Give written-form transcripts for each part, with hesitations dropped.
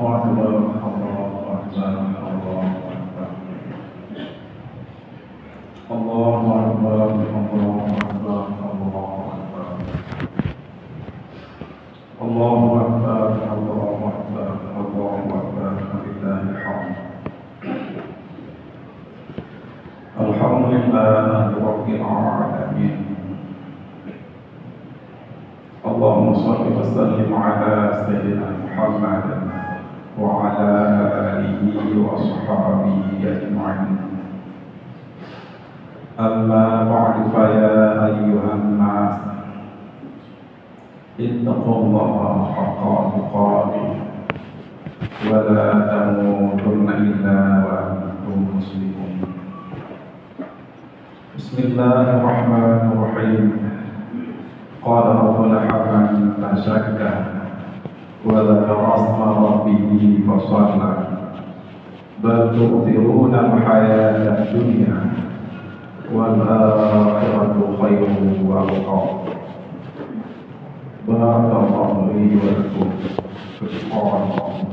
Akbar, Allahu Akbar, Allahu Akbar. Allahu Akbar, Allahu Akbar, Allahu Akbar. Allahu Akbar, Allahu Akbar, Allahu Akbar, Walillahil hamd. Alhamdulillahi Rabbil Alamin. Allahumma shalli wa sallim ala Sayyidina Muhammad wa ala alihi wa sahbihi ajma'in. Amma ba'du, fa ya ayyuhan nas ittaqullaha haqqa tuqatih wa la tamutunna illa wa antum muslimun. Bismillahirrahmanirrahim. Qala rabbuna haman tashakka wa dhakara asma rabbih fa shalla bal tu'thiruna al-hayata ad-dunya wal akhiratu khairun wa abqa. Barakallahu li wa lakum fil Qur'an wa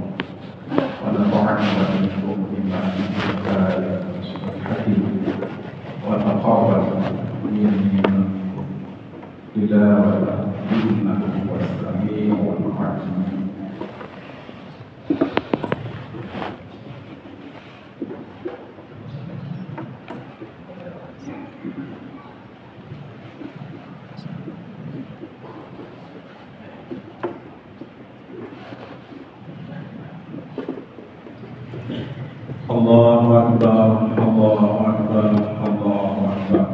nafa'ana bikum bima fihi min hakim wa taqabbal minni tilawatan innahu was-sami'ul 'alim. Allahu Akbar, Allahu Akbar, Allahu Akbar.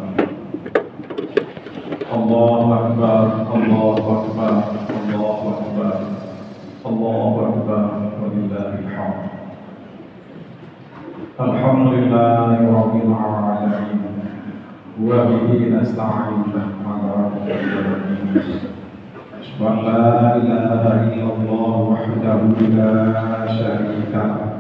Allahu Akbar, Allahu Akbar, Allahu Akbar. Allahu Akbar, walillahil hamd. Alhamdulillahi Rabbil Alamin. Wa bihi nasta'in ala al-alamin. Asyhadu an la ilaha illallah wahdahu la syarika lahu.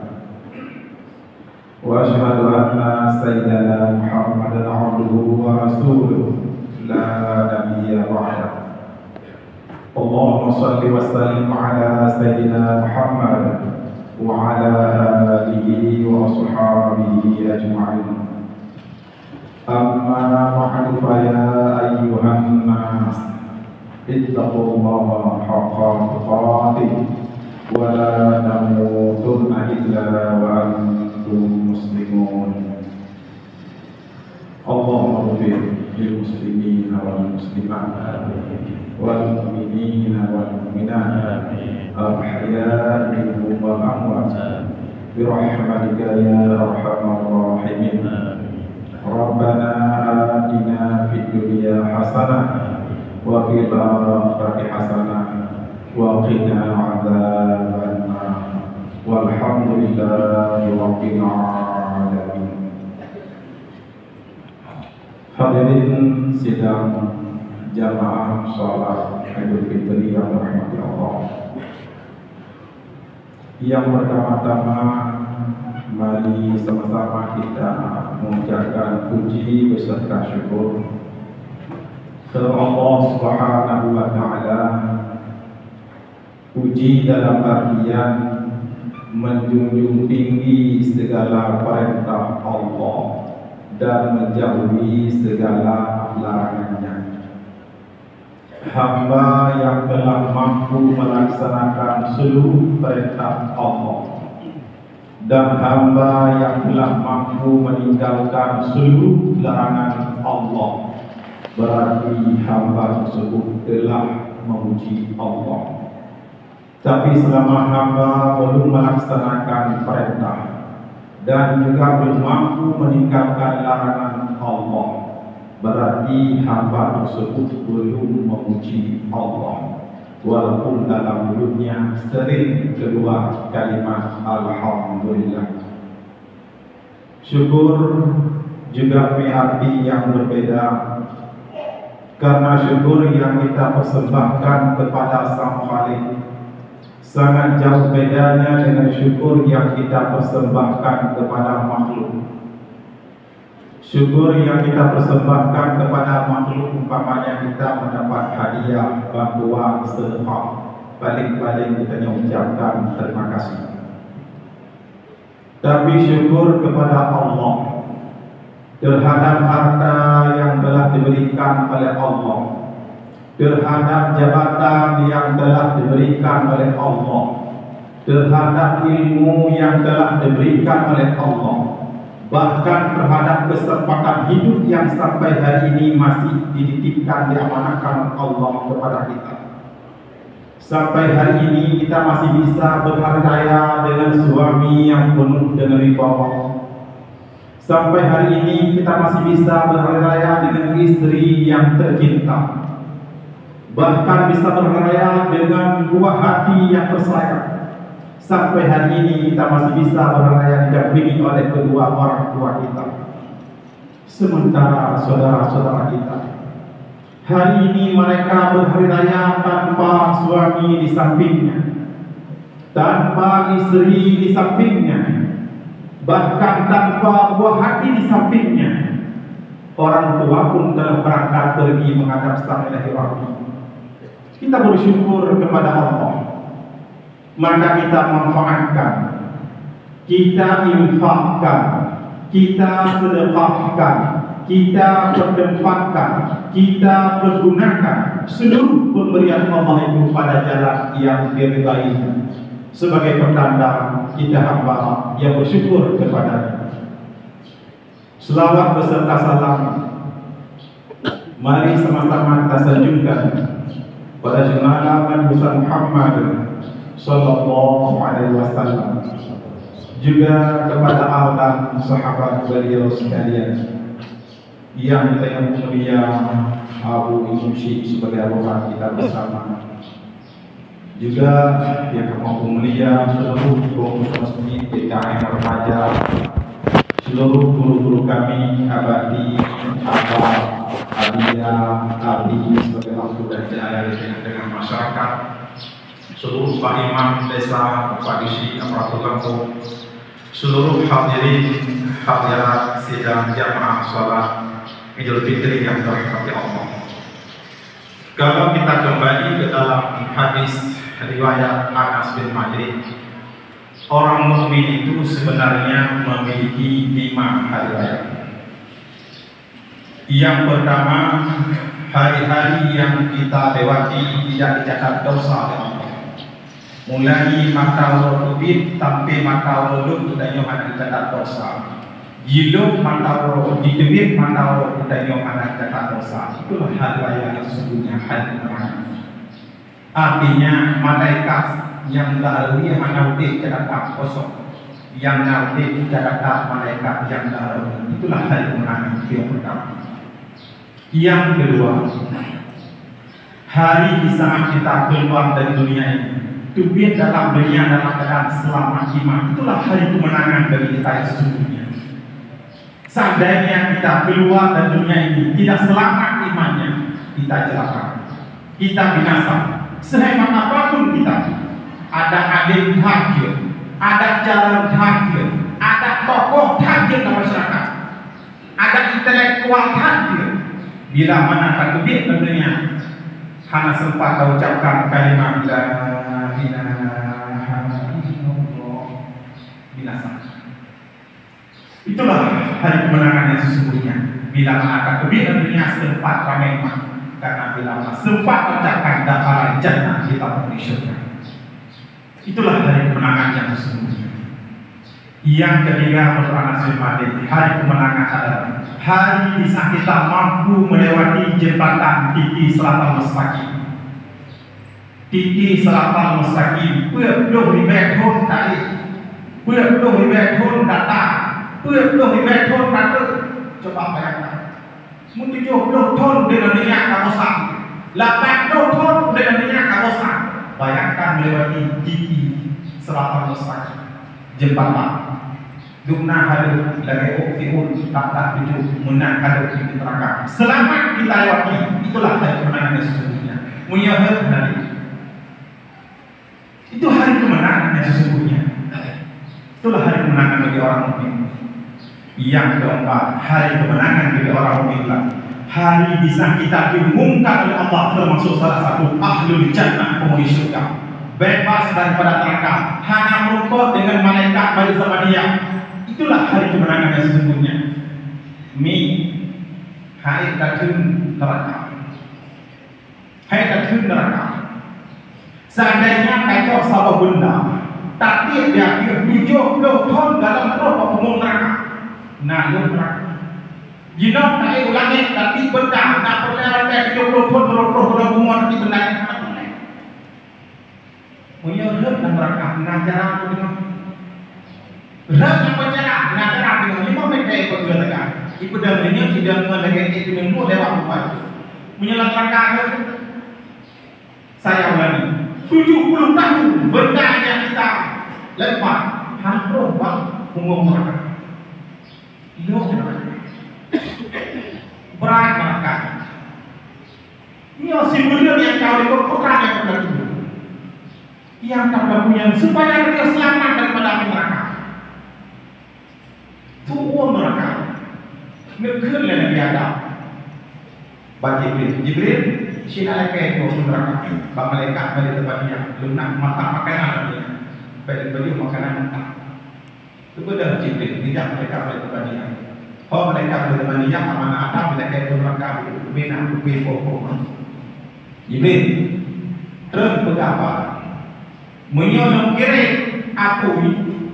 Wa asyhadu anna sayyidana Muhammadan 'abduhu wa rasuluhu la nabiyya ba'dahu. Allahumma shalli wa sallim ala sayyidina Muhammad wa ala alihi wa sahbihi ajma'in. Amma ba'du, fa ya ayyuhan nas ittaqullaha haqqa tuqatih wa la tamutunna illa wa antum muslimun. Allahumma ighfir lil muslimina wal muslimat wal mu'minina wal mu'minat al-ahya'i minhum wal amwat bi rahmatika ya arhamar rahimin. Rabbana atina fid dunya hasanah wa fil akhirati hasanah wa qina adzaban nar. Walhamdulillahi rabbil alamin. Hadirin sidang jamaah salat Idul Fitri yang dirahmati Allah. Yang pertama-tama, mari sama-sama kita mengucapkan puji beserta syukur ke Allah Subhanahu wa taala. Puji dalam artian menjunjung tinggi segala perintah Allah dan menjauhi segala larangannya. Hamba yang telah mampu melaksanakan seluruh perintah Allah dan hamba yang telah mampu meninggalkan seluruh larangan Allah, berarti hamba tersebut telah memuji Allah. Tapi selama hamba belum melaksanakan perintah dan juga belum mampu meninggalkan larangan Allah, berarti hamba tersebut belum memuji Allah, walaupun dalam mulutnya sering keluar kalimat Alhamdulillah. Syukur juga punya arti yang berbeda, karena syukur yang kita persembahkan kepada Sang Khalik sangat jauh bedanya dengan syukur yang kita persembahkan kepada makhluk. Syukur yang kita persembahkan kepada makhluk, umpamanya kita mendapat hadiah, bantuan, sedekah, paling-paling kita ucapkan terima kasih. tapi syukur kepada Allah terhadap harta yang telah diberikan oleh Allah, terhadap jabatan yang telah diberikan oleh Allah, terhadap ilmu yang telah diberikan oleh Allah, bahkan terhadap kesempatan hidup yang sampai hari ini masih dititipkan, diamanahkan Allah kepada kita. Sampai hari ini kita masih bisa berhari raya dengan suami yang penuh dengan wibawa. Sampai hari ini kita masih bisa berhari raya dengan istri yang tercinta. Bahkan bisa berhari raya dengan buah hati yang tersayang. Sampai hari ini kita masih bisa berhari raya didampingi oleh kedua orang tua kita. Sementara saudara-saudara kita, hari ini mereka berhari raya tanpa suami di sampingnya, tanpa istri di sampingnya, bahkan tanpa buah hati di sampingnya. Orang tua pun telah berangkat pergi menghadap sang Ilahi Rabbi. Kita bersyukur kepada Allah, maka kita manfaatkan, kita infakkan, kita sedekahkan, kita berdempatkan, kita pergunakan seluruh pemberian Allah itu pada jalan yang diridainya, sebagai pertanda kita hamba yang bersyukur kepada-Nya. Selawat beserta salam mari sama-sama kita sanjungkan pada junjungan Nabi Muhammad sallallahu alaihi wasallam, juga kepada ahli dan sahabat beliau sekalian, yang kita yang mulia Abu Imam Syekh sebagai awalan kita bersama, juga yang mulia seluruh pengurus masjid PKM remaja, seluruh guru-guru kami, abadi, abah, abiyah, abdi sebagai waktu dan jaya dengan masyarakat, seluruh Pak Imam Desa, Pak Isi, aparatur kampung, seluruh hadirin hadirat sidang jamaah salat Idul Fitri yang dirahmati Allah. Kalau kita kembali ke dalam hadis riwayat Anas bin Malik, orang mukmin itu sebenarnya memiliki 5 hari raya. Yang pertama, hari-hari yang kita lewati tidak dicatat dosa oleh Allah. Mulai mata wudhu sampai mata wudhu kita nyoman dicatat dosa. Jiluk mata wudhu, didemit mata wudhu kita nyoman dicatat dosa. Itulah hari raya yang sesungguhnya, hari raya. Artinya malaikat yang melalui menauti catatan kosong, yang melalui catatan malaikat yang melalui, itulah hari kemenangan yang pertama. Yang kedua, hari di saat kita keluar dari dunia ini, tubir dalam dunia dalam keadaan selamat iman, itulah hari kemenangan bagi kita yang sesungguhnya. Seandainya kita keluar dari dunia ini tidak selamat imannya, kita celaka, kita binasa. Sehebat apapun kita, ada adik tahajud, ada jalan tahajud, ada tokoh tahajud dalam masyarakat, ada intelektual tahajud. Bila mana akan lebih tentunya hanya sempat kau ucapkan kalimat la ilaha illallah, binasa. Itulah hari kemenangan yang sesungguhnya. Bila mana akan lebih tentunya sempat ramai, karena bila mana sempat ucapkan dakhala jannah, kita menuju surga. Itulah hari kemenangan yang sesungguhnya. Yang ketiga, menurut Anas bin Malik, hari kemenangan adalah hari di saat kita mampu melewati jembatan Titi Siratal Mustaqim. Titi Siratal Mustaqim, เพื่อโลกที่แบกทนได้ เพื่อโลกที่แบกทนdatang, เพื่อโลกที่แบกทนdatang. Coba bayangkan, menuju olah tun dengan minyak kawasan, 8 olah tun dengan minyak kawasan. Bayangkan melewati Titi Siratal Mustaqim, jembatan. Dukna hadir dari uktiun tak tujuh menang hadir di neraka. Selamat kita lewati, itulah hari kemenangan yang sesungguhnya. Munyahir hari, itu hari kemenangan yang sesungguhnya. Itulah hari kemenangan bagi orang mukmin. Yang keempat, hari kemenangan bagi orang mukmin. Hari bisa kita diumumkan oleh Allah termasuk salah satu ahlul jannah, penghuni surga. bebas daripada neraka, hanya merumput dengan malaikat bagi sama dia. Itulah hari kemenangan yang sesungguhnya. Hai datun neraka, hai datun neraka. Seandainya kacau sabab benda, tapi dia 70 tahun dalam roh pemung neraka, nalung neraka. Jino tak ulangi, tapi benda tak perlu 70 tahun roh pemung nanti benda yang tak boleh. Menyerap neraka, ngajar aku dengan rak yang berjalan, ngajar aku dengan 5 meter pergi neraka. Ibu dah menyenyak tidak mengenai itu dengan lewat buat menyelamatkan saya ulangi 70 tahun benda yang kita lepas hampir bang umum mereka berat mereka ini simbol yang kau ikut pekan yang berlaku yang tak punya supaya dia selamat daripada api neraka tuh mereka Nukun Nabi Adam bagi Jibril Sina lekai itu neraka bak malaikat balik tempat dia lunak makan makanan dia balik makanan mentah itu benar Jibril tidak malaikat balik tempat dia kalau malaikat balik tempat dia mana Adam lekai itu neraka bina kubi pokok Jibril terus berapa menyolong kiri aku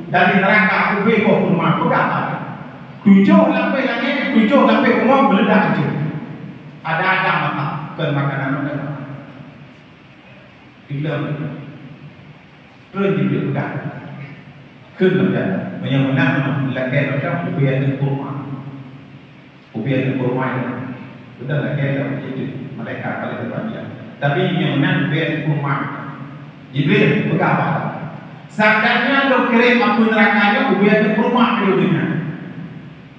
dari neraka kubi pokok rumah berapa 7 lapis langit, 7 lapis umum meledak je. Ada mata ke makanan mereka. Bila terus dibuka. Kemudian menyamakan lakai macam ubian di kurma. Ubian di kurma itu. Sudah lakai dalam itu mereka pada depan dia. Tapi menyamakan ubian di kurma. Jibril berapa? Seandainya lo kirim aku nerakanya ubian di kurma itu dengan.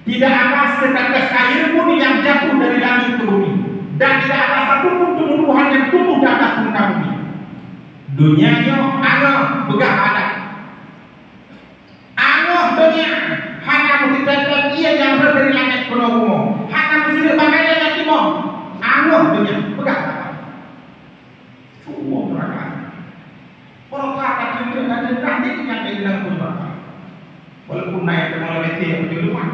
Tidak ada setetes air pun yang jatuh dari langit ke bumi, dan tidak ada satu pun tumbuhan yang tumbuh di atas muka bumi. Dunianya Allah begah ada. Allah dunia hanya menceritakan ia yang dari langit ke bumi, hanya mesti bagainya yang timur. Allah dunia begah ada. Semua mereka. Orang kata tunjuk dan nanti yang dibilang pun mereka. Walaupun naik ke malam itu yang berjuluman.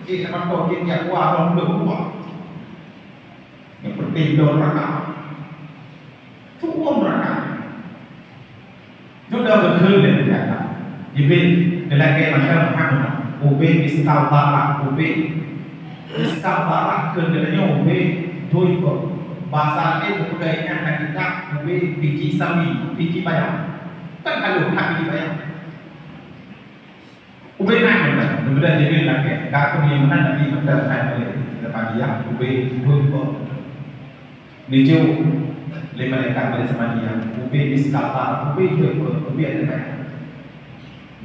Sama kau dia kuat orang berbuat. Yang penting dia neraka. Semua neraka. Sudah betul dan tidak. Jibril lelaki macam Muhammad. Ube istighfar, ube istighfar kerjanya ube doi ko. Bahasa itu budayanya kita ube biji sawi, biji bayam. Kan kalau biji bayam. Ube nak mana? Kemudian Jibril lagi. Kau ni mana Nabi Muhammad SAW lepas dia ube dua. Nijo lima lekat pada sama dia. Ube istighfar, ube dua, ube ada banyak.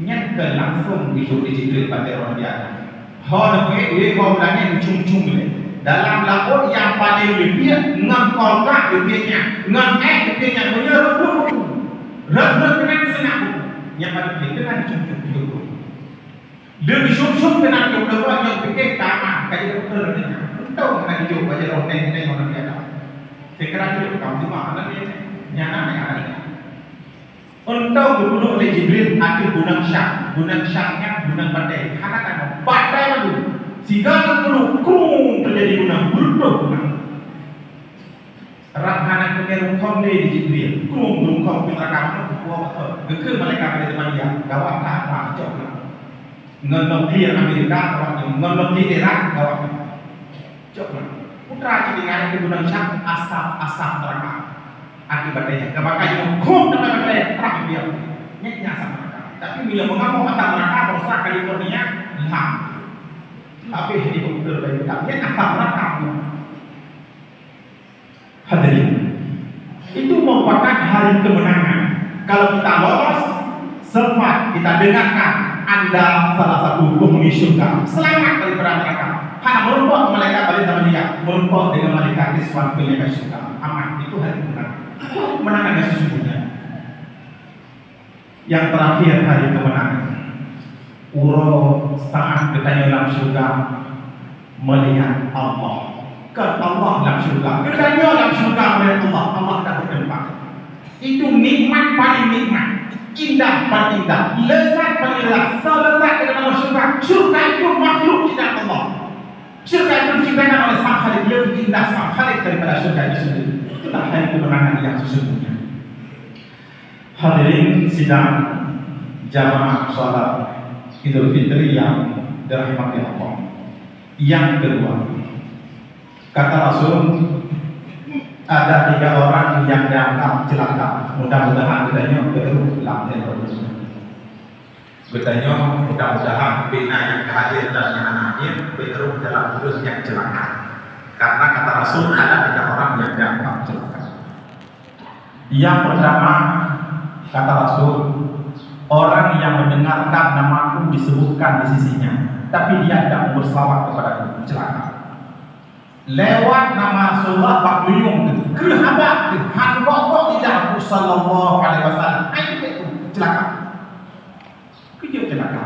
Nyata langsung hidup di Jibril pada orang dia. Hal ube kau ulangnya cung le. Dalam lakon yang paling lebih ngangkolkah lebihnya, ngangek lebihnya, menyerap dengan senang. Yang paling lebih dengan cung hidup. Lebih sum-sum dengan kebenaran yang fikir tamat kaji dokter ni. Tahu nak hidup baca roten ni orang dia. Sekarang hidup kamu cuma anak dia nyana ni. Untuk berbunuh oleh Jibril ada gunang syaknya gunang badai. Karena kan badai lalu segala gunung krum terjadi gunang berubah gunang. Rahana punya rukun di Jibril krum rukun neraka itu buat gekir mereka pada tempat dia gawat tak apa jauh. Ngonok dia Amerika kawan ngonok dia Irak kawan coba putra cilingan itu gunung syak asap neraka akibatnya kemakanya hukum dengan terang dia nyetnya sama mereka tapi bila mengamuk atas neraka berusaha California hilang tapi di komputer baik tak nyet asap neraka hadirin itu merupakan hari kemenangan kalau kita lolos sempat kita dengarkan Anda salah satu penghuni syurga selamat daripada neraka. Hanya merumput malaikat balik sama dia, merumput dengan malaikat Iswan penjaga syurga. Aman, itu hari kemenangan. Kemenangan yang sesungguhnya. Yang terakhir hari kemenangan. Uro saat bertanya dalam syurga melihat Allah. Ke Allah dalam syurga. Bertanya dalam syurga melihat Allah. Allah tak berdempak. Itu nikmat paling nikmat, indah paling indah, lezat paling lezat, selezat ke dalam syurga. Syurga itu makhluk tidak Allah. Syurga itu diciptakan oleh Sang Khalik, lebih indah Sang Khalik daripada syurga itu sendiri. Itulah hari kemenangan yang sesungguhnya. Hadirin sidang jamaah salat Idul Fitri yang dirahmati Allah. Yang kedua, kata Rasul, ada 3 orang yang dianggap celaka. Mudah-mudahan katanya baru lampu. Katanya mudah-mudahan bina yang hadir dan yang anaknya baru dalam urus yang celaka. Karena kata Rasul ada 3 orang yang dianggap celaka. Yang pertama kata Rasul, orang yang mendengarkan namaku disebutkan di sisinya, tapi dia tidak berselawat kepadaku, celaka. Lewat nama Rasulullah Pak Buyung kerhaba hanbok tidak sallallahu alaihi wasallam, itu celaka. Itu celaka.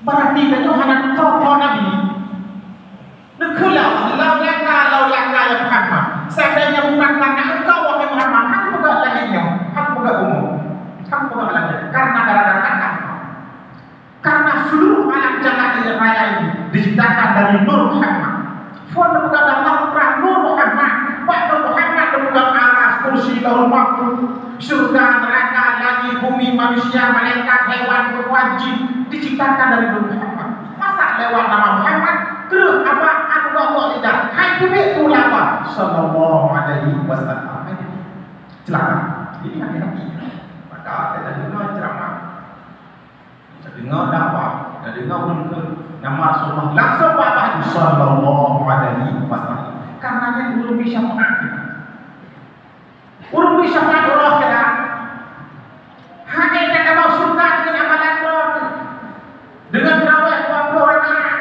Berarti itu hanya kau Nabi. Nekulah lau laka ya Muhammad. Seandainya bukan karena engkau wahai Muhammad, hang buka laginya, hang buka umum, hang buka lagi. Karena gara-gara engkau. Karena seluruh alam jagat raya ini diciptakan dari nur Muhammad. Fon bukan Allah terang nur Muhammad. Pak Muhammad bukan aras kursi lahul mahfuz, surga, neraka, langit, bumi, manusia, malaikat, hewan, berwajib diciptakan dari nur Muhammad. Masa lewat nama Muhammad terus apa Allah tidak? Hai itu ulama sallallahu alaihi wasallam. Celaka. Ini hati-hati. Maka kita dengar ceramah, kita dengar dakwah, kita dengar menuntut nama Rasulullah langsung Bapak sallallahu alaihi wasallam. Karena yang belum bisa mengerti, belum bisa mengerti. Hanya kita mau surga dengan amalan dengan terawih 20 rakaat,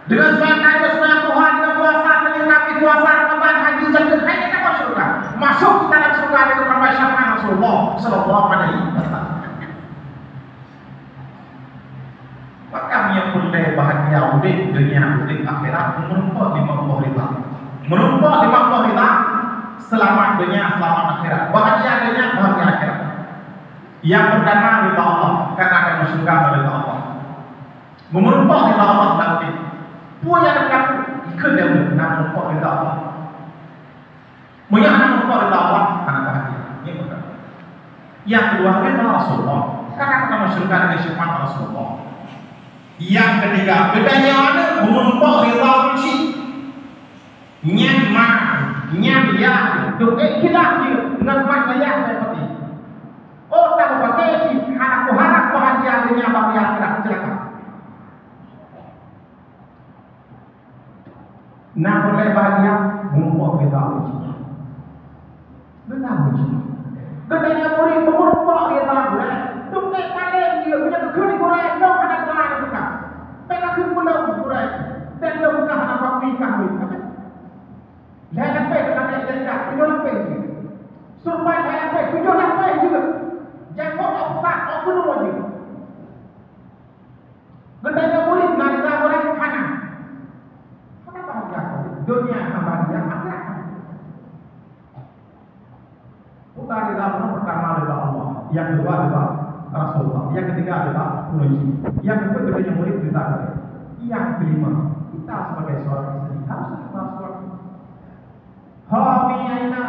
dengan sembahyang Tuhan, dengan puasa selengkap puasa Ramadan, haji, zakat, hanya kita mau surga. Masuk ke dalam surga dengan perbahasan Rasulullah sallallahu alaihi wasallam. Maka yang boleh bahagia udik dunia udik akhirat menumpuk di Allah ridha. Menumpuk di Allah ridha, selamat dunia, selamat akhirat. Bahagia dunia, bahagia akhirat. Yang pertama ridha Allah, karena akan masuk surga ridha Allah. Menumpuk ridha Allah nanti. Punya berlaku ikut dia menumpuk ridha Allah. Menumpuk ridha Allah karena bahagia. Ini pertama. Yang kedua ridha Rasulullah, karena akan masuk surga dengan syafaat Rasulullah. Yang ketiga, bedanya mana? Menumpuk ridha kunci. Nyama, nyamia, doa kita dengan maknanya seperti. Oh, tak pakai sih. Aku harap bahagia dunia bahagia akhirat celaka. Nak boleh bahagia, menumpuk ridha kunci. Benar kunci. Bedanya murid menumpuk ridha kunci. Doa paling dia punya kekini kurang, dok ada kurang bukan. Pelaku pulau kurang, dan dia bukan anak papi kami. Saya sampai dengan dia tujuh sampai. Surpai saya sampai tujuh sampai juga. Jangan opak, aku dulu je. Bedanya murid nari orang mana? Kenapa bahagia? Dunia bahagia akhirat. Bukan ridha pertama ridha Allah, yang kedua ridha Rasulullah, yang ketiga adalah kunci, yang kedua bedanya murid ridha. Yang kelima, kita sebagai seorang istri harus ikhlas suami. Hamiyaina,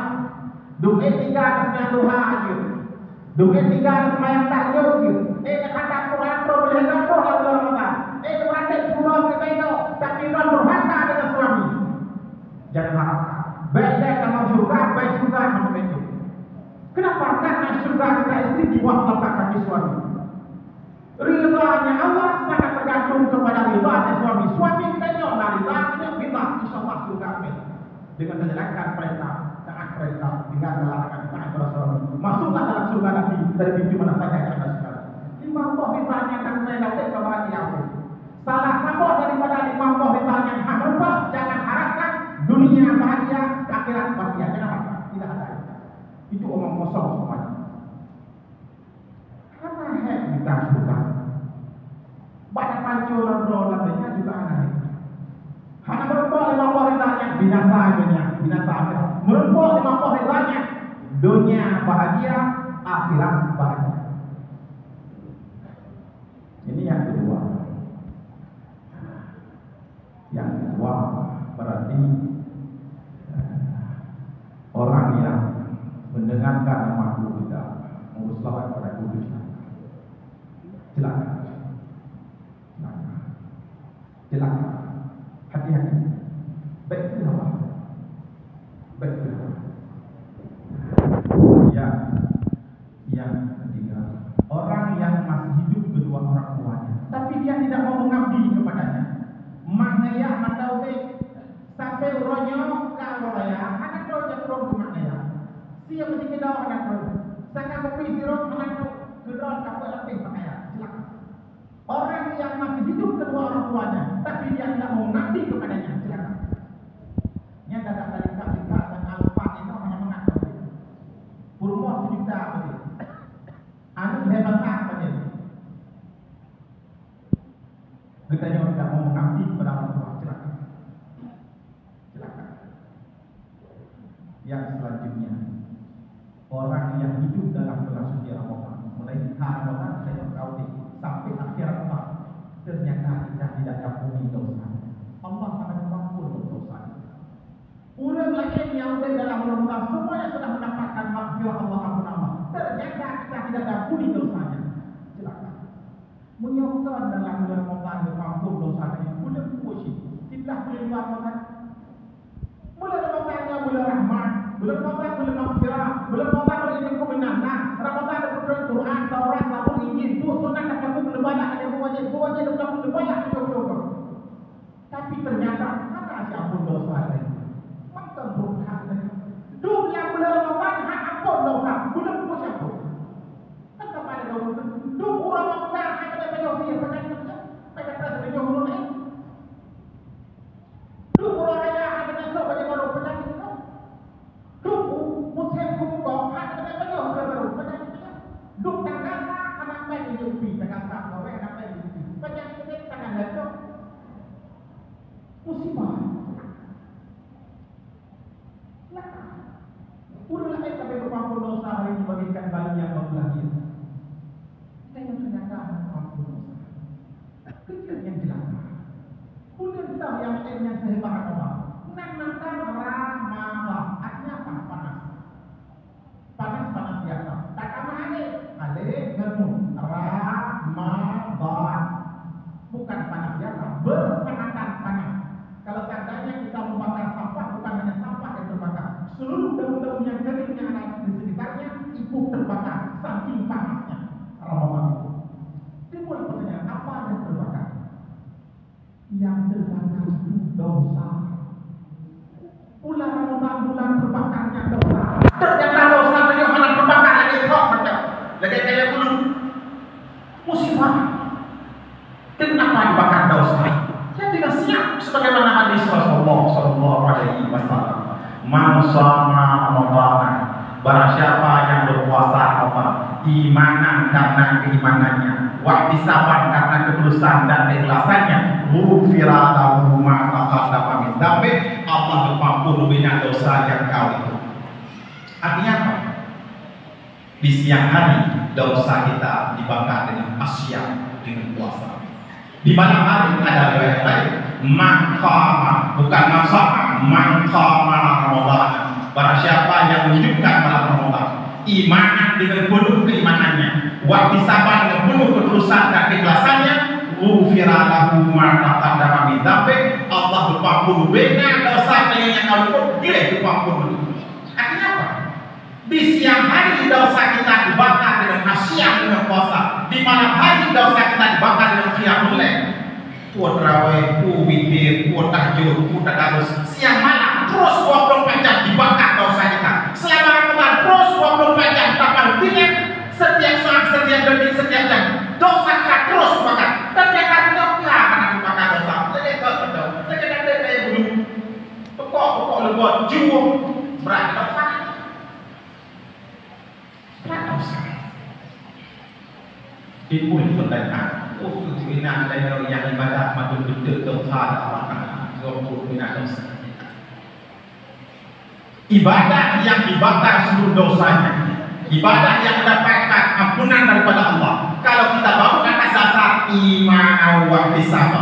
duit 3 Tuhan aja. Duit 3 sembahyang tahajud je. Kata Quran boleh ngapo lah bulan Ramadan. Berarti curang kita itu, tapi non berharga dengan suami. Jangan harapkan. Baik kamu surga, baik surga kamu itu. Kenapa? Karena surga kita istri di waktu letak kaki suami. Ridhanya Allah sangat tergantung kepada ridhanya suami. Suami kita nyoba ridhanya kita insyaallah surga amin. Dengan menjalankan perintah, taat perintah, dengan melakukan taat Rasul. Masuklah dalam surga nanti dari pintu mana saja yang Anda suka. Imam ridhanya akan menyebabkan kebahagiaan. Salah satu daripada imam ridhanya yang hampa, jangan harapkan dunia bahagia, akhirat bahagia. Kenapa? Tidak ada. Itu omong kosong semuanya. Karena kita surga. Banyak pancuran rolannya juga aneh. Hanya merupakan lima ridhanya binasa dunia, binasa akhirat. Merupakan lima ridhanya Dunia bahagia, akhirat bahagia. Ini yang kedua. Yang kedua berarti orang yang mendengarkan nama kita berselawat pada kudus. Celaka. Celaka. Hati-hati. Baik apa? Baik apa? Yang ketiga, orang yang masih hidup kedua orang tuanya, tapi dia tidak mau mengabdi kepadanya. Maknanya atau sampai uronya kalau raya, anak roja turun ke maknanya. Siapa mesti kita anak roja. Saya kopi sirop anak kedua kapal lebih maknanya. Silakan. Orang yang masih hidup kedua orang tuanya, tapi dia tidak mau mengabdi kepadanya. Silakan. Ini ada dari Kafka dan Alfa itu hanya mengaku. Purmo sejuta begitu. Anu hebat apa dia? Kita yang tidak mau mengabdi kepada orang tua, silakan. Silakan. Yang selanjutnya, orang yang hidup dalam bulan suci Ramadan, mulai Ramadan saya berkauti sampai akhir Ramadan, ternyata kita tidak ampuni dosa. Allah akan mengampuni dosa. Udah lagi yang udah dalam Ramadan semuanya sudah mendapatkan maghfirah Allah ampun Allah. Ternyata kita tidak ampuni dosanya. Silakan. Menyokong dalam bulan Ramadan mengampun dosanya. Bulan puasa. Kita bulan Ramadan. Bulan Ramadan bulan rahmat. Bulan Ramadan bulan maghfirah. Bulan Ramadan bulan kemenangan. Ramadan bulan Quran, Taurat, Zabur, Injil. Itu sunnah kata bulan banyak ada wajib bukan bulan banyak itu. Tapi ternyata ada aja ampun dosa ini. Duk yang bulan Ramadan hak ampun dosa, bulan puasa pun. Kata pada dulu, duk orang Ramadan hak ada penyokong penyakitnya, penyakit penyokong ini. Duk orang raya hak ada penyokong penyakit itu. Duk muslim kumukong hak ada penyokong penyakitnya. Duk tanggasa anak penyokong jupi, tanggasa kowe anak penyokong jupi. Penyakitnya tangan lecok. Musibah. Udahlah kita berpampun dosa hari ini bagikan bayi yang baru lahir. Saya ternyata berpampun dosa. Kecil yang jelaka. Udah tahu yang sehebat apa? Namakan Ramadan. Artinya apa? Panas. Panas biasa. Tak sama ale germu. Ramadan. Bukan panas biasa. Berpanasan panas. Kalau seandainya kita membakar sampah, bukan hanya sampah yang terbakar. Seluruh daun-daun yang kering yang ada di sekitarnya ikut terbakar saking panasnya Ramadan itu. Timbul pertanyaan, apa yang terbakar? Yang terbakar itu dosa. Bulan Ramadan bulan terbakarnya dosa. Ternyata dosa yang mana terbakar lagi kok macam lagi kayak bulu musibah. Kenapa dibakar dosa? Saya tidak siap sebagaimana hadis Rasulullah Sallallahu Alaihi Wasallam. Man shoma Ramadan, barang siapa yang berpuasa Ramadan, imanan karena keimanannya, wahtisaban karena ketulusan dan keikhlasannya, ghufira lahu ma taqaddama min dzambi, Allah mengampuni banyak dosa yang kau itu. Artinya apa? Di siang hari dosa kita dibakar dengan asyam, dengan puasa. Di malam hari ada riwayat lain, maqama, bukan masama, maqama Ramadan. Barang siapa yang menghidupkan malam Ramadan, imanan dengan penuh keimanannya, wahtisaban dengan penuh ketulusan dan keikhlasannya, ghufira lahu ma taqaddama min dzambi, Allah mengampuni banyak dosa yang kau lakukan, dia mengampuni. Artinya apa? Di siang hari dosa kita dibakar dengan asyam, dengan puasa. Di malam hari dosa kita dibakar dengan qiyamul lail. Kuat raweh, ku witir, ku tahajud, ku tadarus. Siang malam terus 24 jam dibakar dosa kita. Selama Ramadan terus 24 jam tanpa hentinya, setiap saat, setiap detik, setiap jam dosa kita terus dibakar. Ternyata tidak karena dibakar dosa. Ternyata kayak bulu pokok lebot, juwung berat dosa. Timbul pertanyaan, keinginan dan yang ibadat makin betul dosa Allah kan, gombul bina dosa. ibadah yang dibakar seluruh dosanya, ibadah yang mendapatkan ampunan daripada Allah. Kalau kita bawa kata dasar iman wa hisab,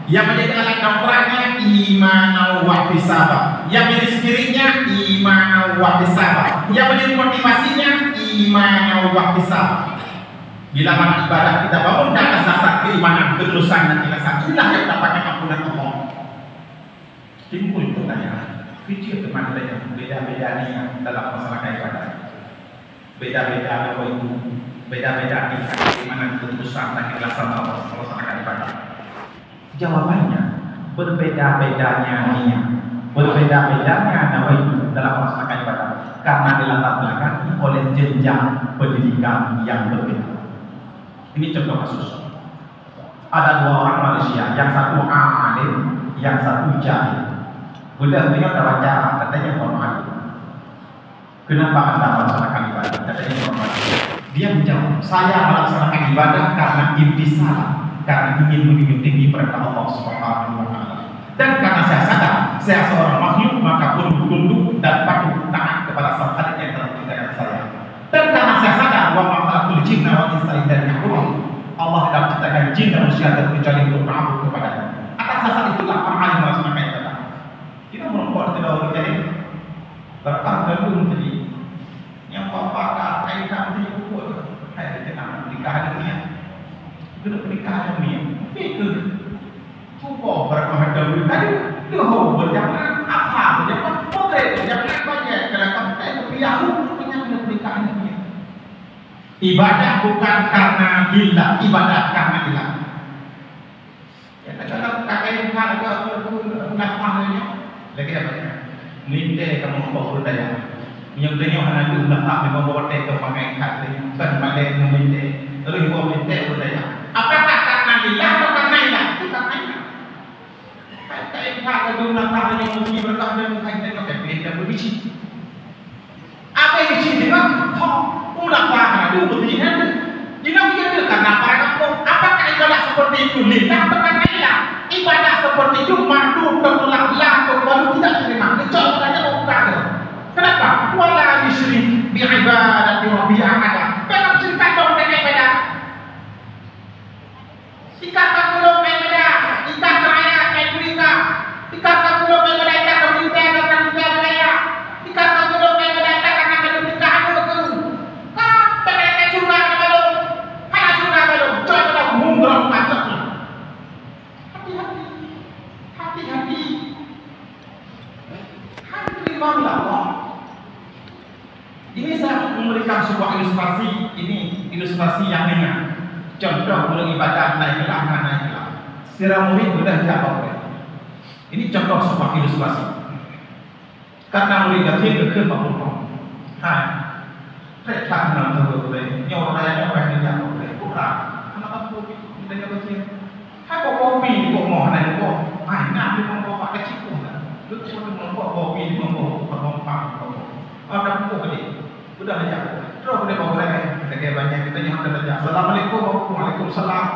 yang menjadi alat dokternya iman wa hisab, yang menjadi spiritnya iman wa hisab, yang menjadi motivasinya iman wa hisab. Bila mana ibadah kita bangun di atas dasar keimanan, ketulusan dan ikhlasan, inilah yang mendapatkan ampunan Allah. Timbul pertanyaan, kecil kemana yang beda-beda niat dalam masalah ibadah, beda-beda apa itu, beda-beda niat keimanan, ketulusan dan ikhlasan dalam masalah ibadah. Jawabannya, berbeda-bedanya niat, berbeda-bedanya nawaitu dalam masalah ibadah, karena dilatar belakangi oleh jenjang pendidikan yang berbeda. Ini contoh kasus. Ada dua orang manusia, yang satu alim, yang satu jahil. Beliau wawancara, katanya hormat. Kenapa Anda melaksanakan ibadah? Katanya hormat. Dia menjawab, saya melaksanakan ibadah karena imtisal, karena ingin menjunjung tinggi perintah Allah Subhanahu wa Ta'ala. Dan karena saya sadar, saya seorang makhluk, maka pun tunduk dan patuh taat kepada sang Khalik yang telah meninggalkan saya. Dan karena saya sadar bahwa makhluk jinna wal insa illa liya'budun, Allah telah menciptakan jin dan manusia dan kecuali untuk ta'abud kepadanya. Atas dasar itulah para alim melaksanakan ibadah. Kita merokok tidak boleh jadi berkah dulu jadi yang bapak kaitan di buku hai kita nikah dunia itu nikah dunia itu cukup berkah dulu tadi itu berjangan apa berjangan boleh berjangan banyak kerana kita biahu punya nikah dunia. Ibadah bukan karena gila, ibadah karena gila. Ya kalau kakek harga nafkahnya lagi apa ya? Ninte kamu mau berdaya. Yang dunia hanya itu nafkah memang bawa teh ke pakai kat ini. Bukan pakai ninte. Lalu ibu ninte berdaya. Apakah karena gila atau karena ilah? Itu karena ilah. Kakek harga dulu nafkahnya mesti berkah dan kakek pakai beda berbiji. Apa yang biji dengan? Ulah faham itu begini. Jika begitu karena para kampung, apakah ibadah seperti itu lillah atau karena ilah? Ibadah seperti itu madu tertolak laku baru tidak terima. Kecuali bukan. Kenapa? Wala yusyrik bi ibadati rabbi ahada. Jangan cerita dong dengan ibadah. Ikatan belum ibadah, ikatan ayat kayak berita. Ikatan belum ibadah ikatan berita karena tidak beraya. Ikatan belum ibadah karena kedudukan itu. Kau mereka juga belum, hanya juga belum. Coba mundur macamnya. Hati-hati. Terima Allah. Ini saya memberikan sebuah ilustrasi. Ini ilustrasi yang ringan. Contoh beribadah naiklah. Secara murid sudah jawab. Ini contoh sebuah ilustrasi. Karena murid kecil ke Papua. Hai, saya nak tahu boleh. Nyoraya apa yang jawab boleh. Kurang. Anak aku kita kecil. Hai kopi kok mau nak kok. Hai nak dia mau pakai cipu. Lu cuma mau kopi mau penumpang. Ada buku tadi. Sudah aja. Terus boleh boleh. Kita banyak kita yang ada saja. Assalamualaikum. Waalaikumsalam.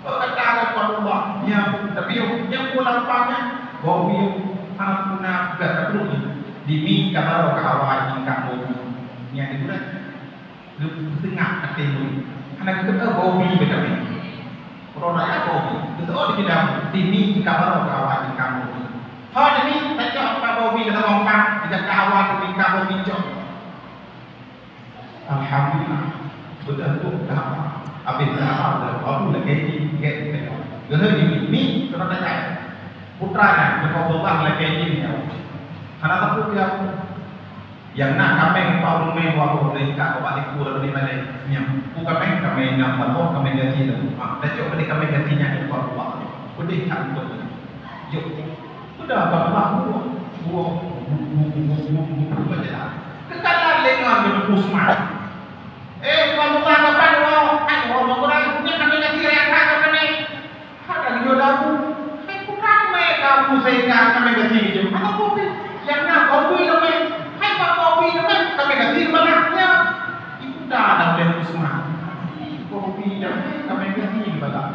Kata Allah. Ya, tapi yang pulang panjang. Kopi anak guna gak perlu dimi kabar awal ingkang kopi. Yang itu dah. Lu tengah hati anak kita kopi betul ni. Raya kopi. Betul di bidang dimi kabar awal ingkang kopi. Hal ini tak apa kopi kita ngomong tidak kawan ingkang kopi jom. Alhamdulillah. Betul tu dah. Habis dah aku lagi get. Jadi ini kita tanya putranya berkobar lagi ini. Anak aku dia yang nak kami pau main waktu mereka balik kurang di mana yang bukan kami nak bawa kami gaji dan dah cuba kami gajinya itu bawa udah tak boleh jauh sudah bawa buku berjalan kekalan lengan dengan kusma kamu tak apa mau kurang punya kami gaji yang tak apa ni ada di dalam kurang mereka musika kami gaji itu apa kopi yang nak kopi kami kopi kan kami ganti balaknya itu dah ada oleh kusma kopi dan kami ganti balak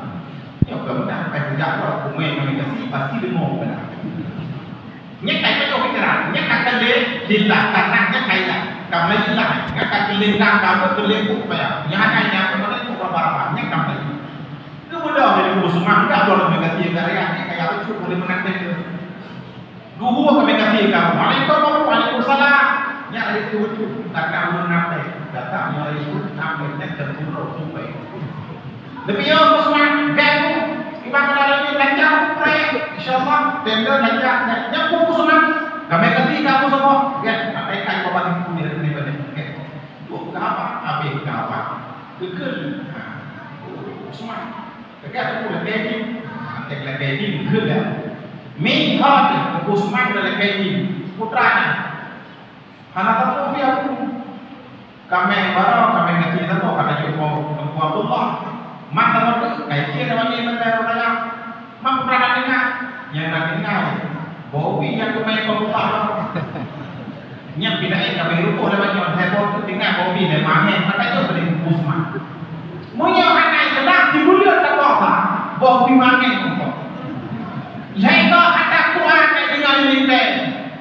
ya kalau dah sampai kerja kalau kami ganti pasti demo balak nyekai itu pikiran nyekai kan deh kita tanahnya kaya kami lah ngakak kelingkang kamu kelingkuk ya yang hanya kemudian beberapa kami kemudian dari kusuman enggak boleh mengganti karya kayak lucu boleh menanti dulu kami ganti kamu Waalaikumsalam ya itu lucu karena belum nanti data mulai itu sampai terturut sampai lebih ya kusuman gamu ibarat dalamnya lancar insyaallah tenda lancar yang kusuman kami ganti kamu semua ya sampai kayak bapak ibu ini pada lu apa habis apa kekal kusuman dekat aku lagi antek lagi ke ya min hati kusuman lagi putranya anak aku dia kami baru kami ngaji itu kami jumpa Allah mata waktu kayak dia namanya benda orang mak pernah dengar yang nak dengar bobi yang kami pelupa nyam pindah kami ruko lewat yang heboh dengar bobi dan mahen maka itu beri kusuman munya anak itu dah dibulir tak apa bobi mahen ruko lain ada Quran yang dengar ini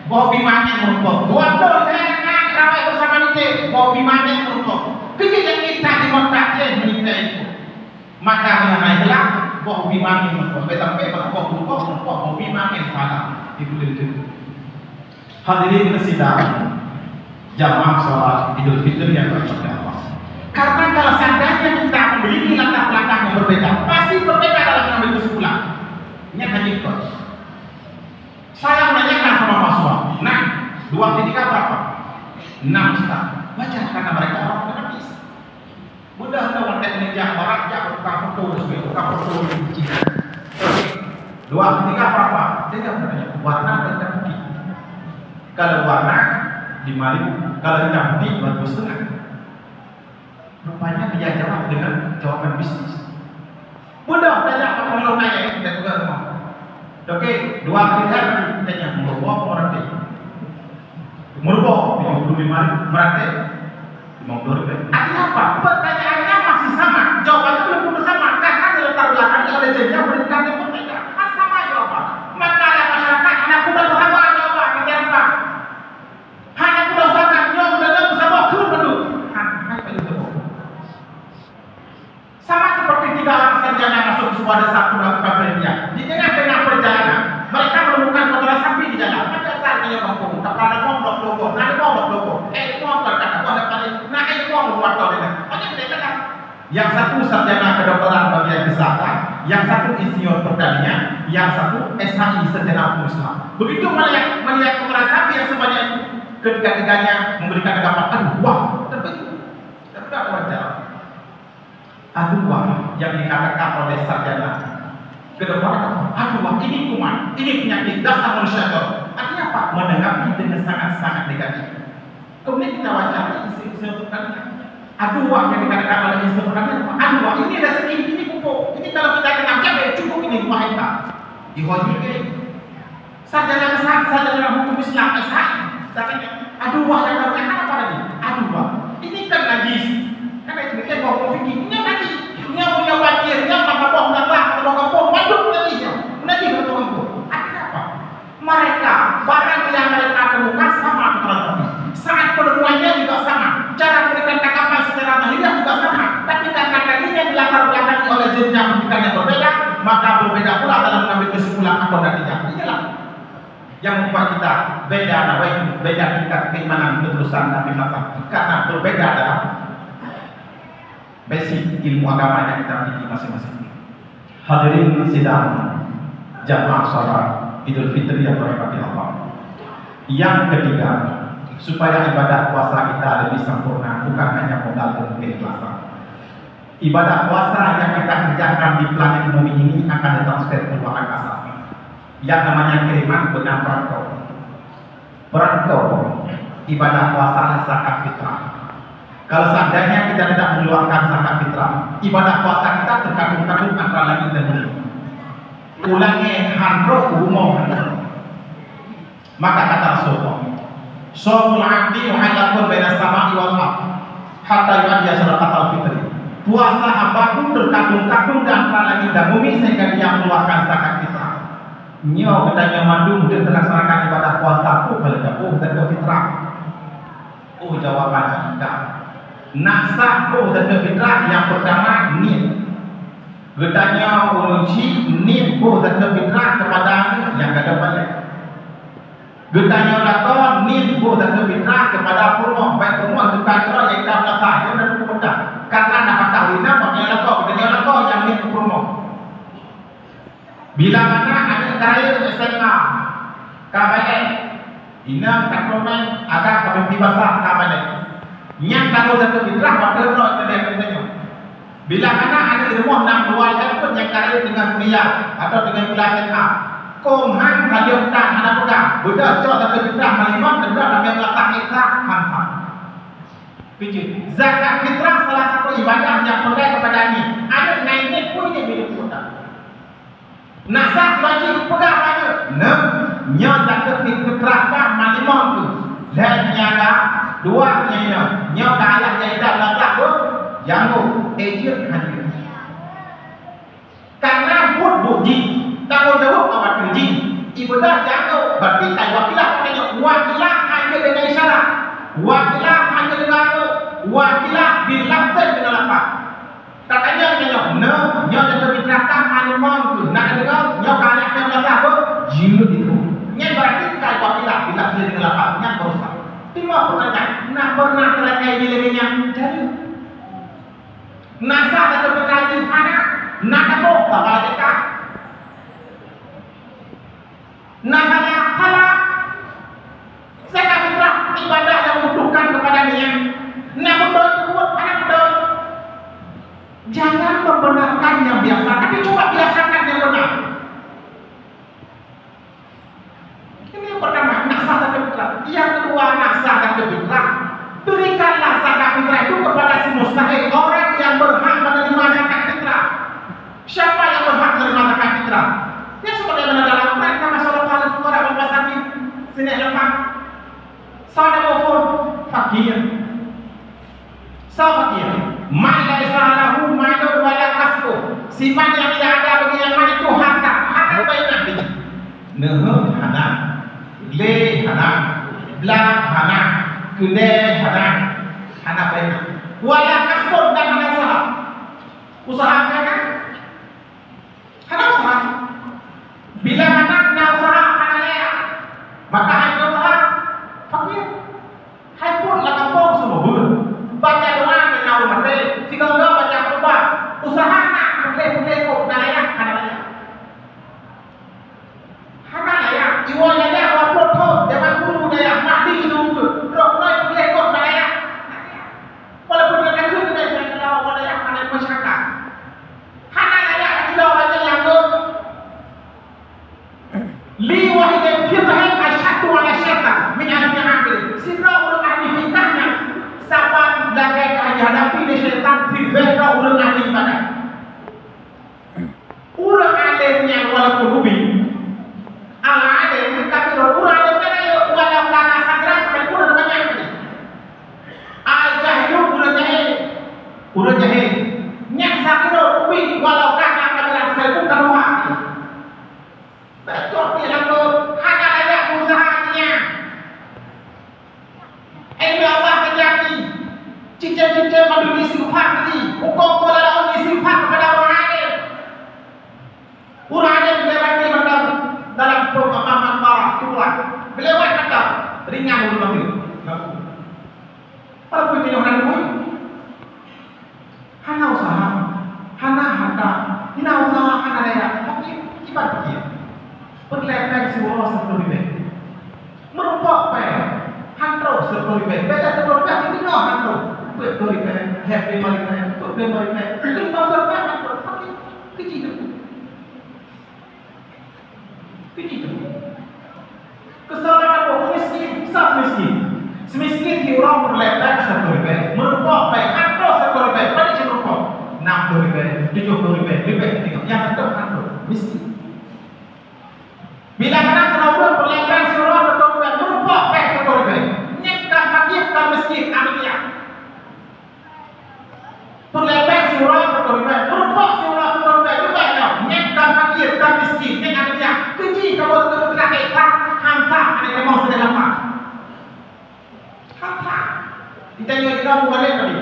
bobi mahen ruko waduh dengan ramai bersama ini bobi mahen ruko ketika kita di Mekah ini itu maka mengenai gelap bobi mahen ruko betul betul bobi mahen salah dibulir itu hadirin sidang jamaah sholat Idul Fitri yang berikutnya karena kalau seandainya kita memiliki latar belakang yang berbeda pasti berbeda dalam mengambil kesimpulan ini hanya itu saya menanyakan sama mahasiswa nah 2 ketika berapa? 6 Ustaz baca karena mereka orang pengemis mudah-mudahan teknik yang barat yang tukang foto tukang foto di Cina 2 ketika berapa? Dia tidak bertanya warna dan putih kalau warna 5.000 kalau hitam putih 2,5 rupanya dia jawab dengan jawaban bisnis mudah tanya apa kalau nanya kita juga mau oke 2 kali tanya merubah merante merubah 55 merante 50 artinya apa? Pertanyaannya masih sama jawabannya belum sama karena latar belakangnya oleh jenjang pendidikan yang berbeda sama jawaban maka ada masyarakat anak muda bersama jawaban apa? Hanya pulau zakat yang sudah bersama penduduk sama seperti 3 orang sarjana masuk sebuah desa melakukan penelitian di tengah-tengah perjalanan mereka menemukan kotoran sapi di jalan pada saat dia kampung tak ada ngomong logo nah ngomong logo ngomong berkata pada kali nah ngomong buat tahu ini hanya mereka kan yang satu sarjana kedokteran bagian kesehatan yang satu insinyur pertanian yang satu SHI sarjana Islam begitu melihat kotoran sapi yang sebanyak ketiga-tiganya memberikan tanggapan wah terbegitu tidak wajar wah yang dikatakan oleh sarjana kedokteran wah ini kuman ini penyakit dasar manusia artinya apa? Menanggapi dengan sangat-sangat negatif kemudian kita wajar isu-isu pertanian wah yang dikatakan oleh isu pertanian wah ini ada segini ini pupuk ini kalau kita kena cabai cukup ini 2 hektar dihojulkan sarjana kesehatan sarjana hukum Islam SHI wah yang berkata apa lagi? Wah ini kan najis karena itu kita bawa fikir ini najis ini punya banjir ini apa bohong atau kampung waduk najis betul artinya apa? Mereka barang yang mereka temukan sama tetapi saat penemuannya juga sama cara memberikan tanggapan secara lahiriah juga sama tapi karena tadinya dilatar belakangi oleh jenjang pendidikan yang berbeda maka berbeda pula dalam mengambil kesimpulan atau natijah inilah yang membuat kita beda tingkat keimanan ketulusan dan keikhlasan karena berbeda dalam basic ilmu agama yang kita miliki masing-masing. Hadirin sidang jamaah sholat Idul Fitri yang berkati Allah. Yang ketiga, supaya ibadah puasa kita lebih sempurna bukan hanya modal dan keikhlasan. Ibadah puasa yang kita kerjakan di planet bumi ini akan ditransfer ke luar angkasa. Yang namanya kiriman benar perantau ibadah puasa zakat fitrah. Kalau seandainya kita tidak mengeluarkan zakat fitrah, ibadah puasa kita terkandung-kandung antara langit dan bumi. Ulangi handro umum maka kata Rasulullah Shomul abdi mu'allakun baina sama'i wal ardh hatta yu'addiya sadaqatal fitri. Puasa hambaku terkandung-kandung di antara langit dan bumi sehingga dia mengeluarkan zakat fitrah. Nyo katanya mandu dia terlaksanakan ibadah puasa aku kalau tak dan fitrah Oh, jawaban kita. Naksa oh dan fitrah yang pertama niat. Getanya uji niat oh dan fitrah kepada yang kada balik. Getanya lakon niat oh dan fitrah kepada purmo, baik purmo kita kira yang kita belakang dan pemuda. Karena dapat tahu ini pakai lakon yang niat purmo. Bila mana ada karya SMA, kabel, ina takromen agak kabel bahasa kabel. Yang kalau satu fitrah waktu itu ada katanya. Bila mana ada ilmu 62 yang pun yang karya dengan kuliah atau dengan kelas SMA, komhan hadiah tak ada pegang. Budak cok satu fitrah malimah dan budak yang letak kita hampa. Tujuh. Zakat fitrah salah satu ibadah yang perlu kepada ini. Ada naiknya pun ini milik kita. Nasab wajib pegang pada nya zakat fitrah kan malimah tu dan nyala dua nya daya jaidah nasab tu jangan ejir hadir karena buji tanggung jawab awak kerji ibadah jangan berarti wakilah katanya wakilah hanya dengan isyarat wakilah hanya dengan wakilah bilafzan dengan lafaz katanya nya zakat fitrah kan malimah tu nak dengar nya kaya yang nasab tu jilut itu nya berarti kai wakilah bilafzan dengan lafaz nya berusaha timah pertanyaan nak pernah terangkai bilangnya jadi nasa atau berkaitan anak nak apa kepala kita nak halal zakat fitrah ibadah yang membutuhkan kepada dia nak betul buat anak betul jangan membenarkan yang biasa tapi coba biasakan yang benar ini yang pertama nasa zakat fitrah yang kedua nasa zakat fitrah berikanlah zakat fitrah itu kepada si mustahil orang yang berhak menerima zakat fitrah. Siapa yang berhak menerima zakat fitrah? Ya sebagaimana dalam Quran kama sallallahu alaihi wasallam wal masakin sini lepas sadaqah fakir. Fakir. Man laisa lahu malun wala kasbu. Sifat yang tidak ada bagi yang mana itu harta. Harta banyak ini. Nah, hana. Le hana. Bla hana. Kude hana banyak. Wala kasbun dan hana usaha. Usaha kan? Hana usaha. Bila mana usaha hana lea, maka hanya usaha fakir. Hai pun lah kampung semua ber. Baca doa menau mati. Jika enggak baca berubah. Usaha nak putih kok nalaya hana lea. Hana lea. Iwan lea wapun tu. Dewan guru daya mati nunggu. Walaupun dia kena dengan lawan wala yang ada masyarakat. Hana layak tidak banyak yang li wahidin firhan asyadu ala syaitan min ahli amil. Sira ulun ahli fitnahnya saban lagai hadapi di syaitan firhan ulun ahli ibadah. Ulun alim yang walaupun rubi ala alim tapi ulun alim kan wala kana sagran sampai pun banyak ni. Al-jahil udah jahil nyak sakro ubi walau kana kadaran sekalipun karuha betul dia lalu hanya layak usahanya Allah kejati cicit-cicit madu disifat ni hukum pola laun disifat kepada orang alim melewati dalam pemahaman marah Tuhan melewat kata ringan dulu lagi apa itu yang hendak buat? Hana usaha, hana harta, hina usaha, hana daya. Mungkin kibat dia. Berlepek si Allah sepuluh merupakan pe, hantro sepuluh beda sepuluh ini no hantro. Betul pe, happy mari betul mari ini pasal pe hantro. Kecil itu. Kesalahan orang miskin, sah miskin. Semiskin di orang berletak Rp1 merupakan atau Rp1 pada jenis rupok Rp60, Rp70, yang tetap atau miskin. Bila mana terlalu berletak surah Rp1 merupakan Rp1 nyekkan fakir dan miskin anunya. Berletak surah Rp1 merupakan surah Rp1 juga nyekkan fakir dan miskin yang anunya. Keji kalau terlalu kita hampa ada yang mau sedang apa? Apa? nyo jino balik tadi.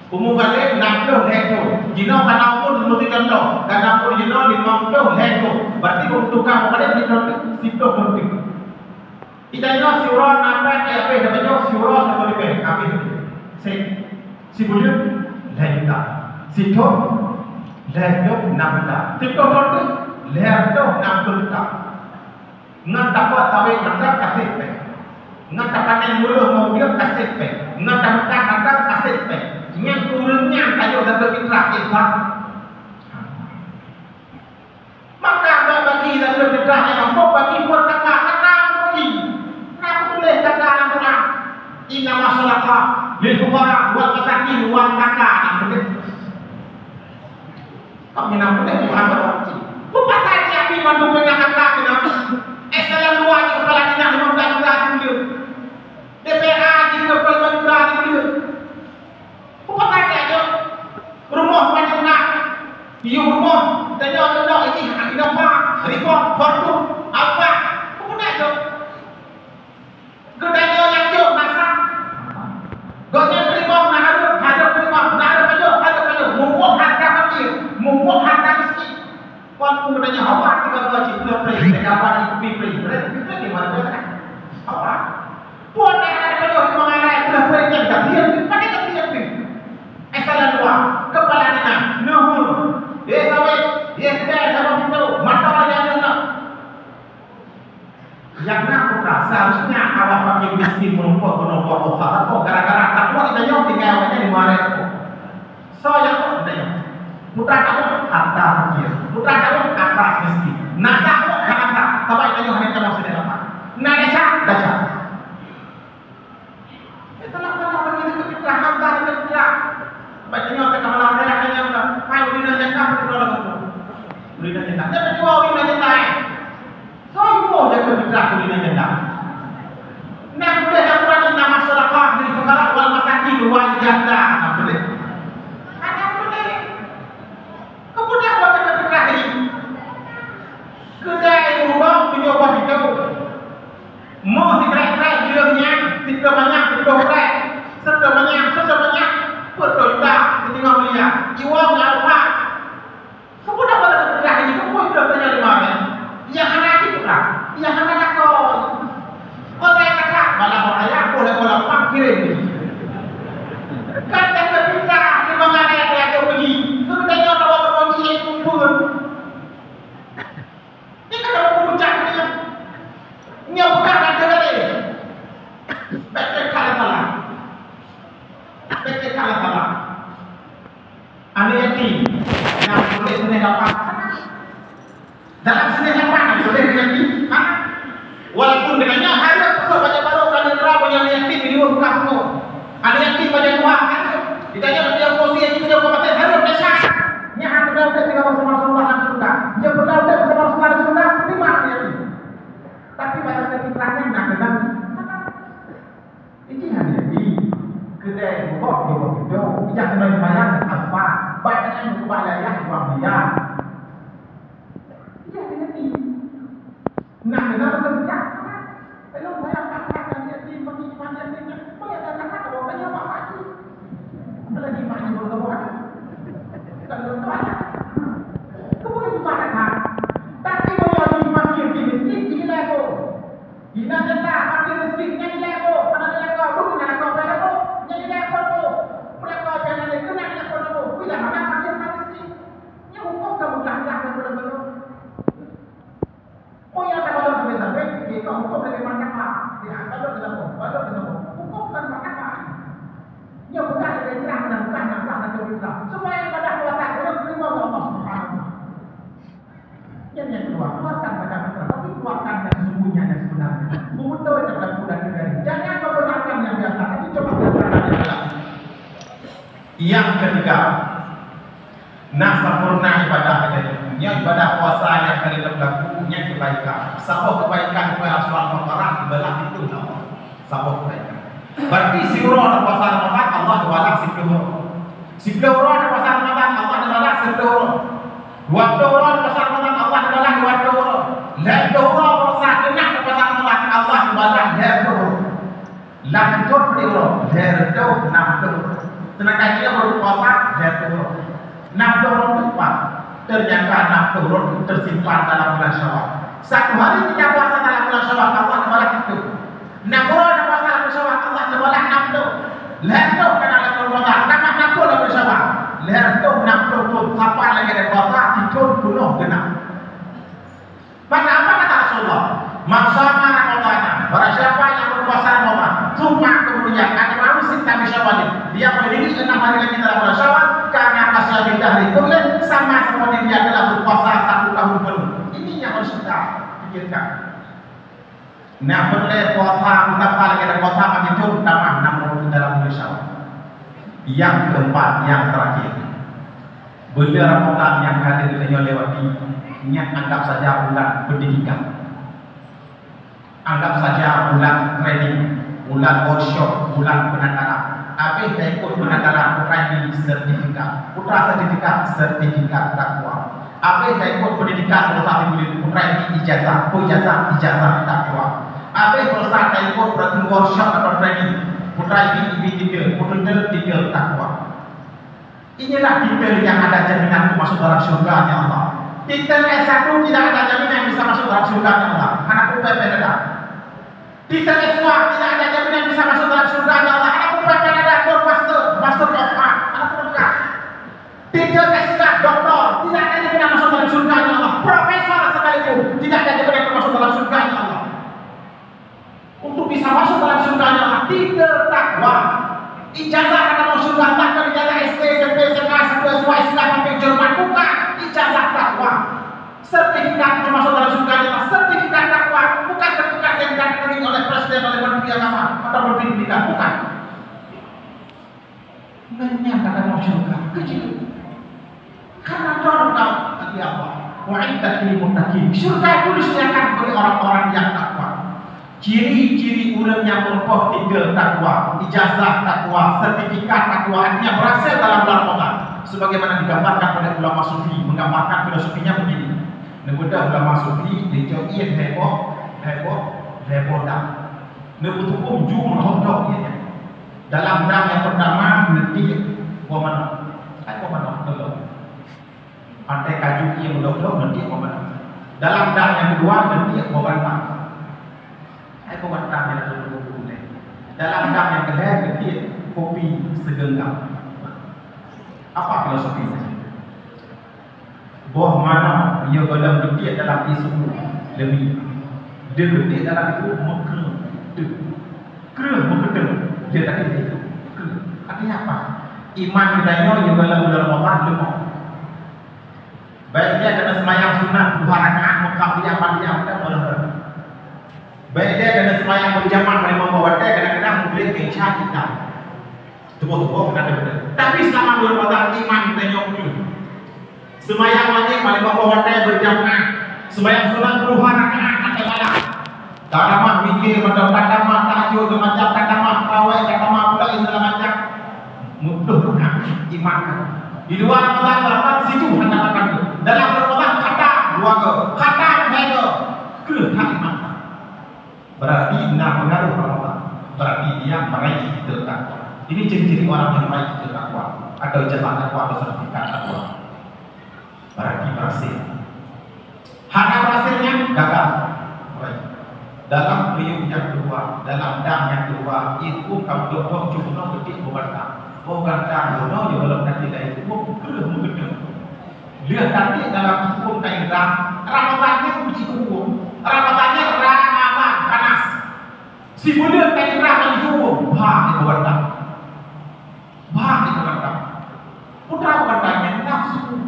Balik 60 hektar. Jino kanau pun mesti contoh. Kanau pun jino 50 hektar. Berarti untuk kamu balik di contoh situ penting. Kita nyo siura napa apa dapat nyo siura sama lebih apa si bujuk lehta. Situ lehto 60. Situ contoh lehto 60. Ngan dapat tawe ngan kasih pe. Ngan dapat yang mulu mau dia kasih pe. Ngan dapat kasih pe. Yang turunnya kayu dan berfitrah kita. Maka bagi dan berfitrah yang mampu bagi buat kakak bagi. Kenapa boleh kakak anak? Inna masyarakat lil fuqara wal masakin wal kakak anak. Kami nak boleh Muhammad wajib. Bupati api mandu dengan kakak kenapa? Salam luar di kepala dinas 15 triliun. DPA di kepala 15 triliun. Apa aja? Rumah banyak. Iyo rumah. Tanya ada ini ada apa? Report foto apa? Apa aja? Kedai yang jauh masa. Gonya terima ada terima ada membuat harga kecil, membuat harga miskin. Kalau kemudiannya awak tinggal wajib beli dapat dibeli di mana kan? Awak buat ada pada mengalai beli tak dia pada dia ni. Salah dua kepala dinas nuhur. Sampai dia sama itu mata aja nak. Yang nak putra seharusnya awak pakai miskin menumpuk obat kok gara-gara takut kita jauh tinggal awaknya di mana itu. So yang tu dah. Putra kamu harta fakir, putra kamu atas miskin. Nasa kamu harta, tapi kamu hanya kamu sudah dapat. Nada dasar. Itulah bagi kita harta kita. Baca nyawa kita malam raya hanya kita. Ayo dina janda kita lakukan. Dina janda. Jangan jual dina janda. So ibu jaga kita dina janda. Nak boleh dapat nama masyarakat di negara wal masakin wal janda. Nak boleh. Kedai rumah mencoba itu mau dikerai bilangnya tidak banyak dikerai serta banyak betul tak tinggal melihat iwang apa kamu dapat kedai ini kamu sudah tanya di mana yang anak itu kan yang anak kau saya kata malah orang ayah boleh pak kirim kan tak bisa di mana ada pergi sebenarnya orang ini kumpul. Ini kan ada pemuncak ni. Ini bukan ada lagi. Betul kalah. Ane yakin. Yang boleh seni dapat. Dalam seni dapat boleh yakin. Walaupun dengannya harus banyak baru kan neraka yang yakin di luar kamu. Ane yakin pada Tuhan. Ditanya dia posisi yang kita dapat harus dasar. Yang ada dalam ketika bersama Rasulullah sudah. Yang berdalam bersama Rasulullah sudah terima dia. Tapi pada ketikanya nak kenal. Ini hanya di kedai kok dia yang kena bayar apa? Banyak yang berbayar uang dia. Iya ini. Nak kenal kerja. Kalau bayar kakak dia di bagi panjang dia. Bayar kakak kalau bayar apa lagi? Lagi banyak berdoa. Kalau doa kemudian gimana kan? Tapi kalau dipanggil di miskin, gila kok. Gila jenda, panggil miskin, nyanyi kok. Ada nyanyi kok, bukan nyanyi kok, nyanyi kok. Nyanyi kok kok. Mulai kau jangan nyanyi kok, nyanyi kok kok. Bila mana panggil miskin? Yang hukum kamu jangan betul-betul. Oh ya, kalau kita sampai, kita hukum dari mana pak? Ya, kalau kita hukum kan mana pak? Ya bukan dari cerah dan bukan yang sah dan kita. Semua yang pada kuasa Allah terima oleh Allah Subhanahu. Yang kedua, keluarkan zakat fitrah, tapi keluarkan yang sesungguhnya yang sebenarnya. Butuh yang budak dari. Jangan menggunakan yang biasa, tapi coba gunakan yang ketiga, nak sempurna ibadah yang ibadah puasa yang kali berlakunya kebaikan. Sapa kebaikan kepada Rasulullah Muhammad belah itu nama. Sapa kebaikan. Berarti siuro ada puasa Ramadan Allah diwalah siuro. Siuro ada puasa Ramadan Allah diwalah siuro. Waktu orang puasa Ramadan Allah diwalah waktu. Dan orang puasa kena puasa Ramadan Allah diwalah waktu. Lanjut beliau herdo 60. Tenaga dia berpuasa herdo 60 tepat. Ternyata 60 tersimpan dalam bulan Syawal. Satu hari kita puasa dalam bulan Syawal, Allah tolak itu. 60 ada puasa dalam bulan Syawal, Allah tolak 60. Herdo kena dalam Ramadan, nama 60 dalam bulan Syawal. Herdo 60 tu kapan lagi ada puasa tidur penuh genap. Maka apa kata Rasulullah? Maksama Ramadan, barang siapa yang berpuasa Ramadan, cuma kemudian ada manusia kami Syawal, dia berdiri 6 hari lagi dalam bulan Syawal, karena kasih bintang hari kulit sama seperti dia telah berpuasa 1 tahun penuh. Ini yang harus kita pikirkan. Nah, boleh puasa berapa lagi ada puasa macam itu tambah 60 dalam bulan Syawal. Yang keempat, yang terakhir, bulan Ramadan yang hadir kita lewati, ingat anggap saja bulan pendidikan. Anggap saja bulan training, bulan workshop, bulan penataran. Habis dah ikut penataran training sertifikat, putra sertifikat takwa. Habis dah ikut pendidikan putra ijazah, ijazah takwa. Habis selesai dah ikut workshop atau training, putra titel takwa. Inilah titel yang ada jaminan masuk dalam surga Allah. Titel S1 tidak ada jaminan bisa masuk dalam surga Allah. Anak PPDA. Titel S2 tidak ada jaminan bisa masuk dalam surga Allah. Anak PPDA master of art. Anak PPDA. Titel S3 doktor tidak ada jaminan masuk dalam surga Allah. Profesor sekalipun tidak ada jaminan masuk dalam surga Allah. Untuk bisa masuk dalam surga Allah, titel takwa. Ijazah kata mau surga takwa, ijazah SD, SMP, SMA, S2, S3 sampai Jerman, bukan ijazah takwa. Sertifikat untuk masuk dalam surga Allah, sertifikat takwa, bukan sertifikat yang diberikan oleh presiden, oleh menteri agama atau menteri pendidikan, bukan. Menyatakan mau surga kecil. Karena dorong kau tadi apa? Wa'iddat lil muttaqin. Surga itu disediakan bagi orang-orang yang takwa. Ciri-ciri orang yang memperoleh tiga takwa, ijazah takwa, sertifikat takwa, artinya berhasil dalam bulan Ramadan. Sebagaimana digambarkan oleh ulama sufi, menggambarkan filosofinya begini. Nebudah ulama sufi dijauhin heboh dah. Nebutuh ujung hodok ya. Dalam dam yang pertama nanti komando. Tolong. Pantai kaju yang mudok nanti komando. Dalam dam yang kedua nanti komando. Dalam dam yang kedua nanti kopi segenggam. Apa filosofinya? Boh mana ia dalam gede dalam isu lebih dia gede dalam itu mengkedeng dia tadi itu artinya apa? Iman kitanya yang dalam bulan Ramadan lemah. Baik dia kena semayang sunat 2 rakaat muqaddimah dan olahraga. Baik dia kena semayang berjamaah membawa dia kadang-kadang mungkin kencang kita. Tubuh kena. Tapi selama bulan Ramadan iman kitanya semayang wajib paling membawa dia berjamaah. Semayang sunat 2 rakaat atau malam. Kadamah mikir macam kadamah tahajud macam kadamah rawai kadamah pula segala macam mudah iman. Di luar Ramadan berapa situ katakan tu. Dalam Ramadan kata 2 kata 3 ke iman. Berarti nak pengaruh Ramadan. Berarti dia meraih titel takwa. Ini ciri-ciri orang yang meraih titel takwa atau ijazah takwa atau sertifikat takwa. Berarti berhasil. Hanya berhasilnya gagal. Dalam periuk yang kedua, dalam dam yang kedua, itu kamu doktor cuma ketik bukan dam, no you belum nanti dah itu belum begitu. Dia tadi dalam hukum kaedah, Ramadannya uji hukum, Ramadannya Ramadan panas. Si mulia kaedah yang hukum, bah itu berdak. Putra bertanya nafsu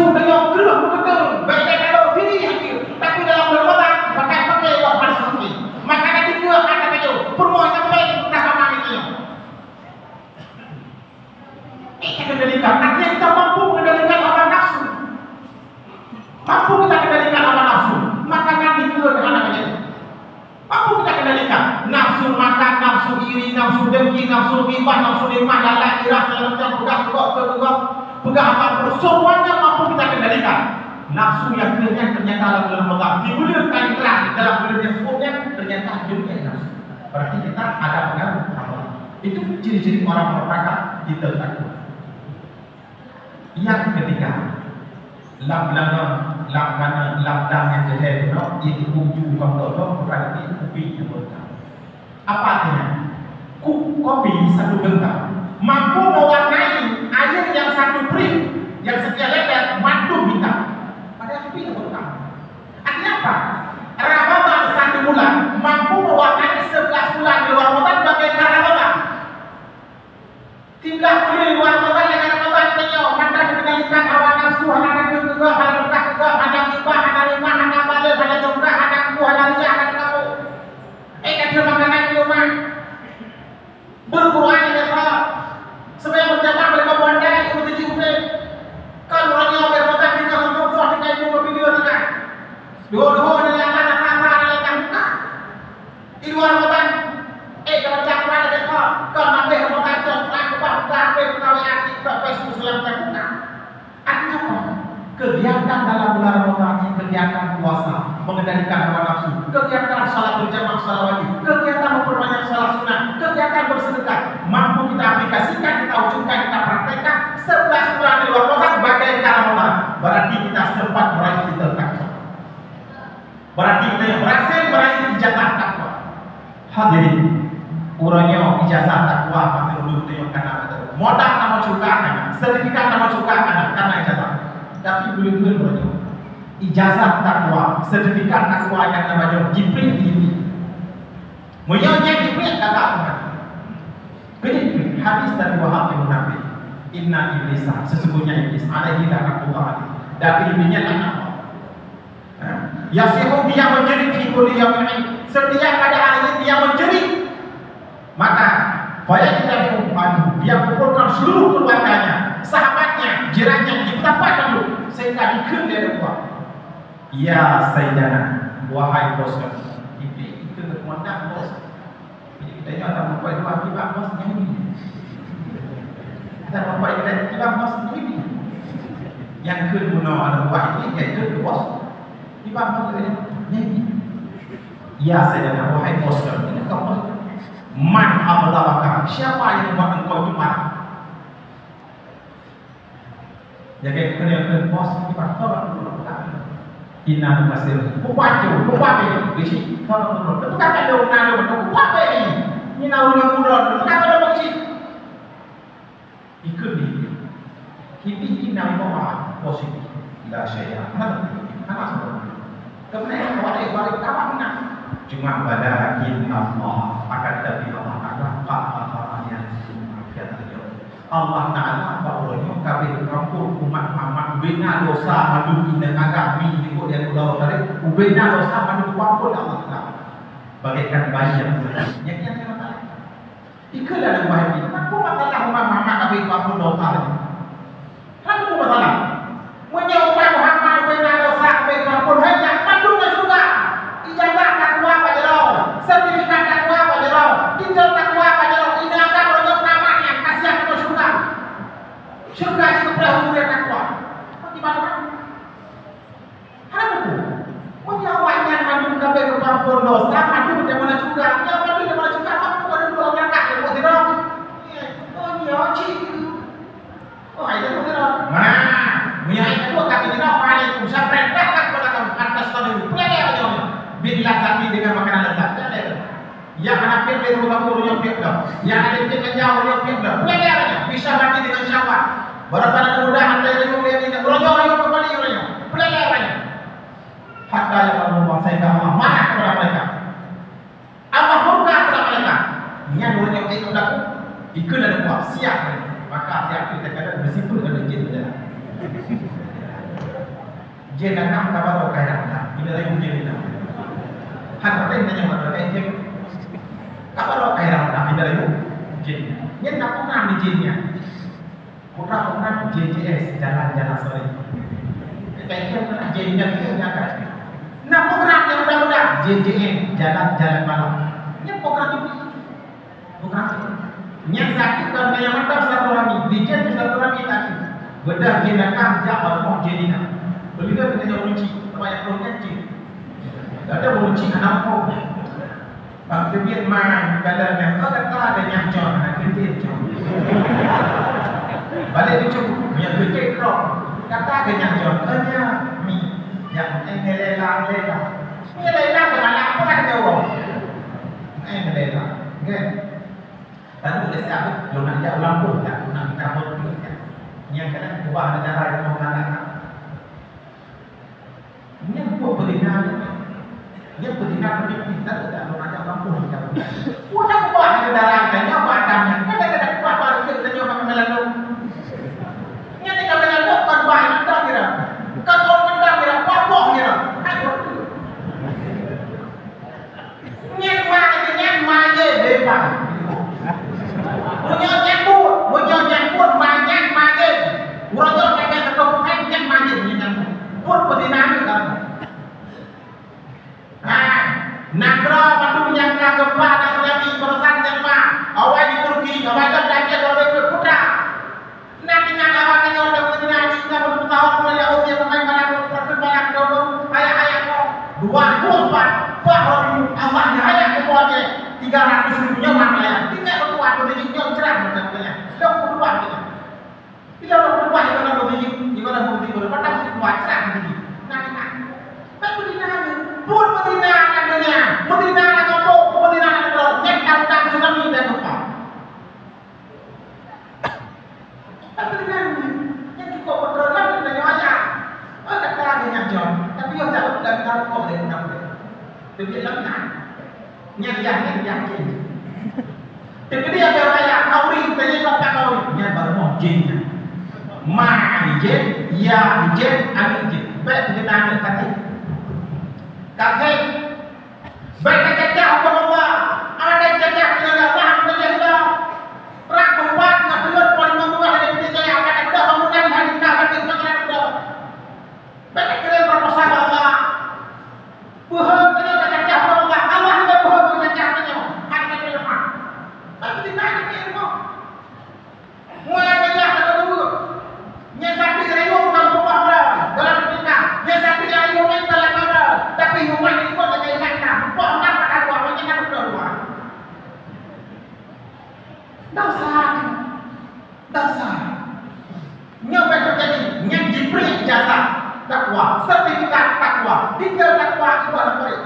dengan gerak betul, baik kalau diri tapi dalam Ramadan pakai waktu seperti maka nanti dua kata itu permohonan baik tak aman itu kendalikan artinya kita mampu mengendalikan hawa nafsu maka nanti dua dengan apa itu mampu kita kendalikan nafsu makan, nafsu iri, nafsu dengki, nafsu ghibah, nafsu nikmat, lalai, ira, pegang apa semuanya mampu kita kendalikan. Nafsu yang ternyata dalam Ramadan dibulir kain terang dalam bulan yang sebutnya ternyata dunia nafsu. Berarti kita ada pengaruh Allah. Itu ciri-ciri orang bertakwa kita takut. Yang ketiga, lam yang kedua itu kunjung kontrol berarti kopi yang berkah. Apa artinya? Kopi satu bentang mampu mewarnai air yang satu pring yang sekian lebar madu bintang. Padahal kopi yang berkah. Artinya apa? Ramadan satu bulan mampu mewarnai 11 bulan di luar Ramadan bagaikan Ramadan. Tinggal boleh luar Ramadan dengan Ramadan tengok mata mengendalikan hawa nafsu, hawa nafsu juga, hawa berkah juga, hawa ibah, hawa lima, hawa balik, hawa jongkak, hawa ku, hawa ria, hawa kamu. Kata makanan di rumah berquran dengan Allah. Sebelum berjamaah mereka bondai itu tujuh. Kalau orangnya bermakan dengan Allah dengan ibu video dengan dua-dua dengan anak-anak dengan muka. Di luar Ramadan, kalau cakap ada kalau nanti Ramadan cakap apa kau hati Facebook selama muka. Artinya apa? Kegiatan dalam bulan Ramadan ini kegiatan puasa, mengendalikan hawa nafsu, kegiatan salat berjamaah, salat wajib, kegiatan memperbanyak salat sunnah, kegiatan bersedekah, mampu kita aplikasikan, kita wujudkan, kita praktekkan 11 bulan di luar Ramadan bagaikan Ramadan. Berarti kita sempat meraih kita takwa. Berarti kita yang berhasil meraih ijazah takwa. Hadirin, urangnya ijazah takwa pada dulu tengok kanan betul. Modal nama juga anak, sertifikat nama juga anak karena ijazah. Tapi boleh urangnya ijazah takwa, sertifikat takwa yang namanya Jibril ini. Moyanya Jibril kata apa? Ini hadis dari Wahab bin Munafi. Inna iblisa, sesungguhnya iblis alaihi laknatullah. Dari iblisnya laknat Allah. Yasihu dia menjerit fi kulli yawmin. Setiap pada hari ini dia menjerit. Maka dia kumpulkan seluruh keluarganya, sahabatnya, jirannya di tempat dulu sehingga dikir dari rumah. Ya Sayyidana, wahai bos kami. Itu kekomandan bos. Kita ini ada mempunyai dua akibat bosnya ini. Ada mempunyai akibat bosnya ini. Yang kedua ada buah ini, yang kedua bos. Akibat bosnya ini. Ya Sayyidana, wahai bos kami. Ini kau man abdalaka, siapa yang membuat engkau itu marah? Jadi kena bos kita tolong dulu Ina masih bupacu, bupape, bisi, tolong dulu. Itu kan ada orang ada bupape ini. Ini orang muda, itu kan ada bisi. Ikut ni, kita bawa positif, tidak saya. Mana semua? Kemudian kalau ada balik apa mana? Cuma pada Allah akan tapi Allah Taala yang Allah Taala bahwanya kabeh kampung umat Muhammad bina dosa madu dengan kami di kota Pulau Tarik bina dosa madu kampung Allah Taala bagaikan bayi yang masalah ikalah yang bahagia kenapa masalah umat Muhammad kabeh kampung dosa kenapa masalah menyumbang Muhammad bina dosa kabeh kampung hanya madu juga ijazah takwa pada Allah sertifikat takwa pada Allah tinggal takwa pada Allah ini akan menyumbang namanya kasihan ke surga surga itu perahu yang takwa bagaimana kenapa menyawanya madu kabeh kampung dosa madu bagaimana juga yang madu bagaimana juga apa ada dua orang kak yang tidak oh iya cik oh itu tidak nah menyai kedua kaki tidak Waalaikumsalam perintahkan kepada kamu atas tadi pelajari aja bila sakti dengan makanan lezat yang anak pilih rumah gurunya pilih yang ada pilih jauh yang pilih pelajari bisa mati dengan syahwat berapa kemudahan dari yang ini orang kembali orangnya pelajari hatta yang menguasai Allah marah kepada mereka Allah murka kepada mereka yang orangnya itu daku ikut dan kuat siap maka siap kita kadang bersimpul dengan jin berjalan jin datang kabar kaya datang bila lagi jin datang hanya tanya mana kaya jin kabar kaya datang bila lagi jin yang nak pernah di jinnya pernah JJS jalan-jalan sore kaya pernah jinnya itu nyata nak program yang mudah-mudah JJN jalan-jalan malam ini program itu program itu yang sakit dan yang mantap satu rami dijin satu rami tadi bedah jenakah jawab mau jenina begitu kita jauh kunci apa yang perlunya cik ada kunci anak kau Bang Kebir main kadang-kadang kau kata ada yang John, ada Kebir John. Balik itu yang Kebir John. Kata ada yang John, hanya mi yang lela. Ini lela kemana? Apa kan dia orang? Ini lela, kan? Dan boleh siapa? Lo nak jauh lampu, tak? Lo nak kabut juga. Yang kadang ubah negara yang mau mengatakan. Ini buat perintah. Dia berdina kita tidak mengajak kampung kita. Udah buat kendaraan dan nyawa adamnya. Kadang-kadang buat baru kita nyawa melalui. Ini kita melalui kan banyak dah kira. Kan orang benda kira apa kira. Nyemang je depan. Menyambut banyak maje. Urang kakek terkomunikasi nyemang je menyambut. Buat berdina kita. Nagra pandu menyangka gempa dan tsunami merusak Myanmar. Awal di Turki, awal di Belanda, awal di Putra. Nanti nak awal di Nyonya Putra, kita belum tahu mulai usia pemain mana perkembangan dulu. Ayah kau 2004, bahwa Allah ayah kemuanya 300.000 nyawa ya. Tidak berkuat berdiri nyawa cerah katanya. Dah berubah kita. Tidak berubah itu nak berdiri, itu nak berdiri berubah tak berubah cerah berdiri. Nanti tak berdiri lagi. Pun Medina katanya, Medina kampung, Medina negara, yang tentang tsunami dan gempa. Tapi yang cukup berdoa dan nyonya, kata lagi yang John, tapi yang jauh dan tahu kau boleh menang. Jadi lemah, yang. Jadi dia beraya, kau ring, tanya kata kau, yang baru mau jinnya. Ma jen, ya jen, ani jen, baik kita ambil kata. Kakek, baik cacah apa Allah, ada cacah dengan Allah, dengan Allah. Rak membuat ngatur paling membuat ada kita yang akan ada bangunan hari kita akan kita ada. Baik kira proposal Allah. Bukan kita cacah apa Allah, Allah tidak bukan cacah punya. Ada kita lemah. Tapi kita ada ilmu. Mulai banyak ada dulu. Nyesati rayu bukan rumah orang dalam kita. Nyesati rayu mental tapi rumah ini pun ada yang nak. Buat nak pada buat macam mana berdua. Dosa. Nyoba terjadi yang diberi jasa takwa, sertifikat takwa, tinggal takwa itu ada murid.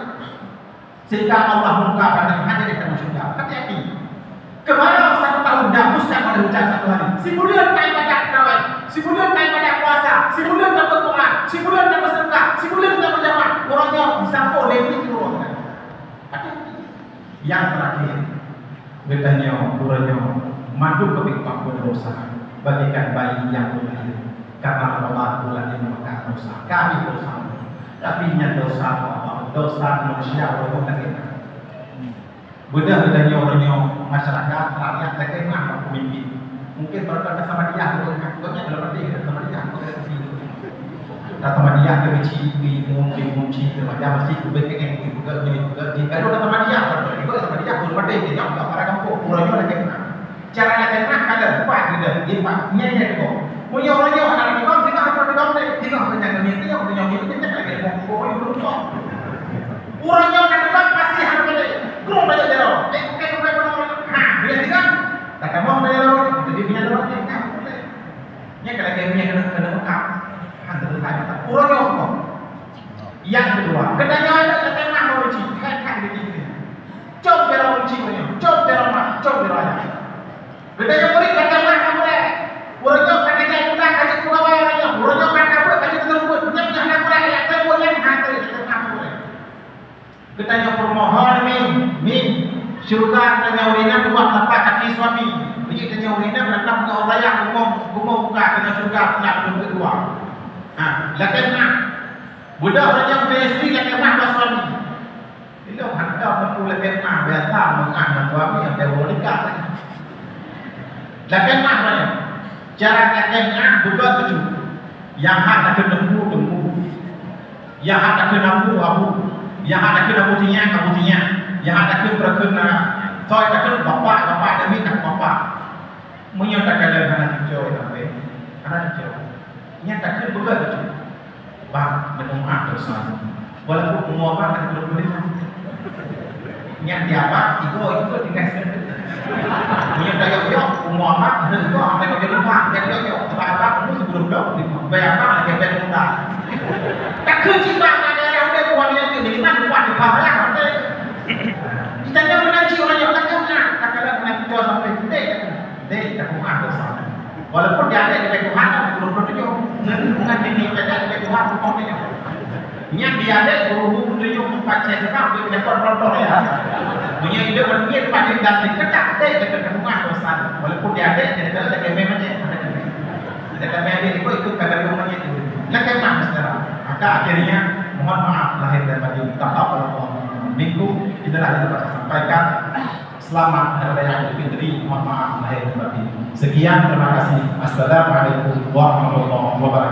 Sehingga Allah mengungkapkan dan hanya di dalam surga. Hati-hati. Kemarin 1 tahun dihapuskan pada hujan 1 hari. Si bulan naik pada terawih, si bulan naik pada puasa, si bulan dapat Quran, si bulan dapat sedekah, si bulan dapat jamaah. Orangnya disampul lebih keluar. Yang terakhir, bedanya orangnya madu kepikiran berdosa, bagikan bayi yang berlahir. Karena Allah bulan yang memakan dosa, kami dosa. Tapi nya dosa manusia orang kita. Bedanya orangnya masyarakat rakyat terkenal pemimpin. Mungkin berkata sama dia, pokoknya dalam arti sama dia, sama dia dimunci sama dia masih berkenaan juga kalau sama dia sama dia pun pada dia nggak para kampung orangnya ada kena cara kena ada buat dia pak nyanyi itu punya orangnya anak kita kita harus berdoa kita menyanyi itu kita lagi mau itu orangnya ada pasti harus ada kurang banyak dia dia tidak tak mau dia jadi punya orang nya kadang-kadang kena lengkap urangnya apa? Yang kedua, kedanya ada ketengah meruci, kan begini. Coba dia meruci punya, coba dia. Kedanya murid ketengah kamu deh. Urangnya kadangnya kita kasih pegawai orangnya, urangnya kamu kasih tersebut, punya anak murid yang tersebut yang hati ketengah murid. Kedanya permohon min surga kedanya urina dua tempat kaki suami. Jadi kedanya urina berendam ke orang yang gumau buka kedanya surga nak kedua. Lakenna budak orang yang beristri lakenna pas suami. Itu hendak mampu lakenna biasa mengan suami yang berbolehkan. Lakenna mana? Cara lakenna buka tuju. Yang ada kena dembu, yang ada kena abu, yang ada kena putihnya, yang ada kena berkena. Soal ada bapak demi tak bapak. Menyatakan anak hijau sampai anak hijau. Nyatakan begitu, bang, dengan dosa. Walaupun semua orang ada belum Yang diapa itu dikasih. Yang daya yo Muhammad itu apa yang dia lupa, yang yo apa itu sebelum dok di apa lagi muda. Tak kerja ada yang udah kualitas itu di mana kuat di bawah lah. Kita jangan mengaji orang yang tak kenal, kadang mengaji jual sampai deh tak kuat dosa. Walaupun dia ada di Tuhan, belum tentu bukan ini saja di Tuhan pokoknya. Yang dia ada guru tunjuk membaca sebab dia kotor ya. Punya ide berpikir pada dan ketak deh dekat rumah dosa. Walaupun dia ada tidak ada memang ada. Tidak ada itu kadang rumahnya itu. Lakukan mana saudara? Maka akhirnya mohon maaf lahir dan batin. Taqabbalallahu minkum. Inilah yang dapat saya sampaikan. Selamat Hari Raya Idul Fitri. Mohon maaf lahir dan batin. Sekian, terima kasih. Assalamualaikum warahmatullahi wabarakatuh.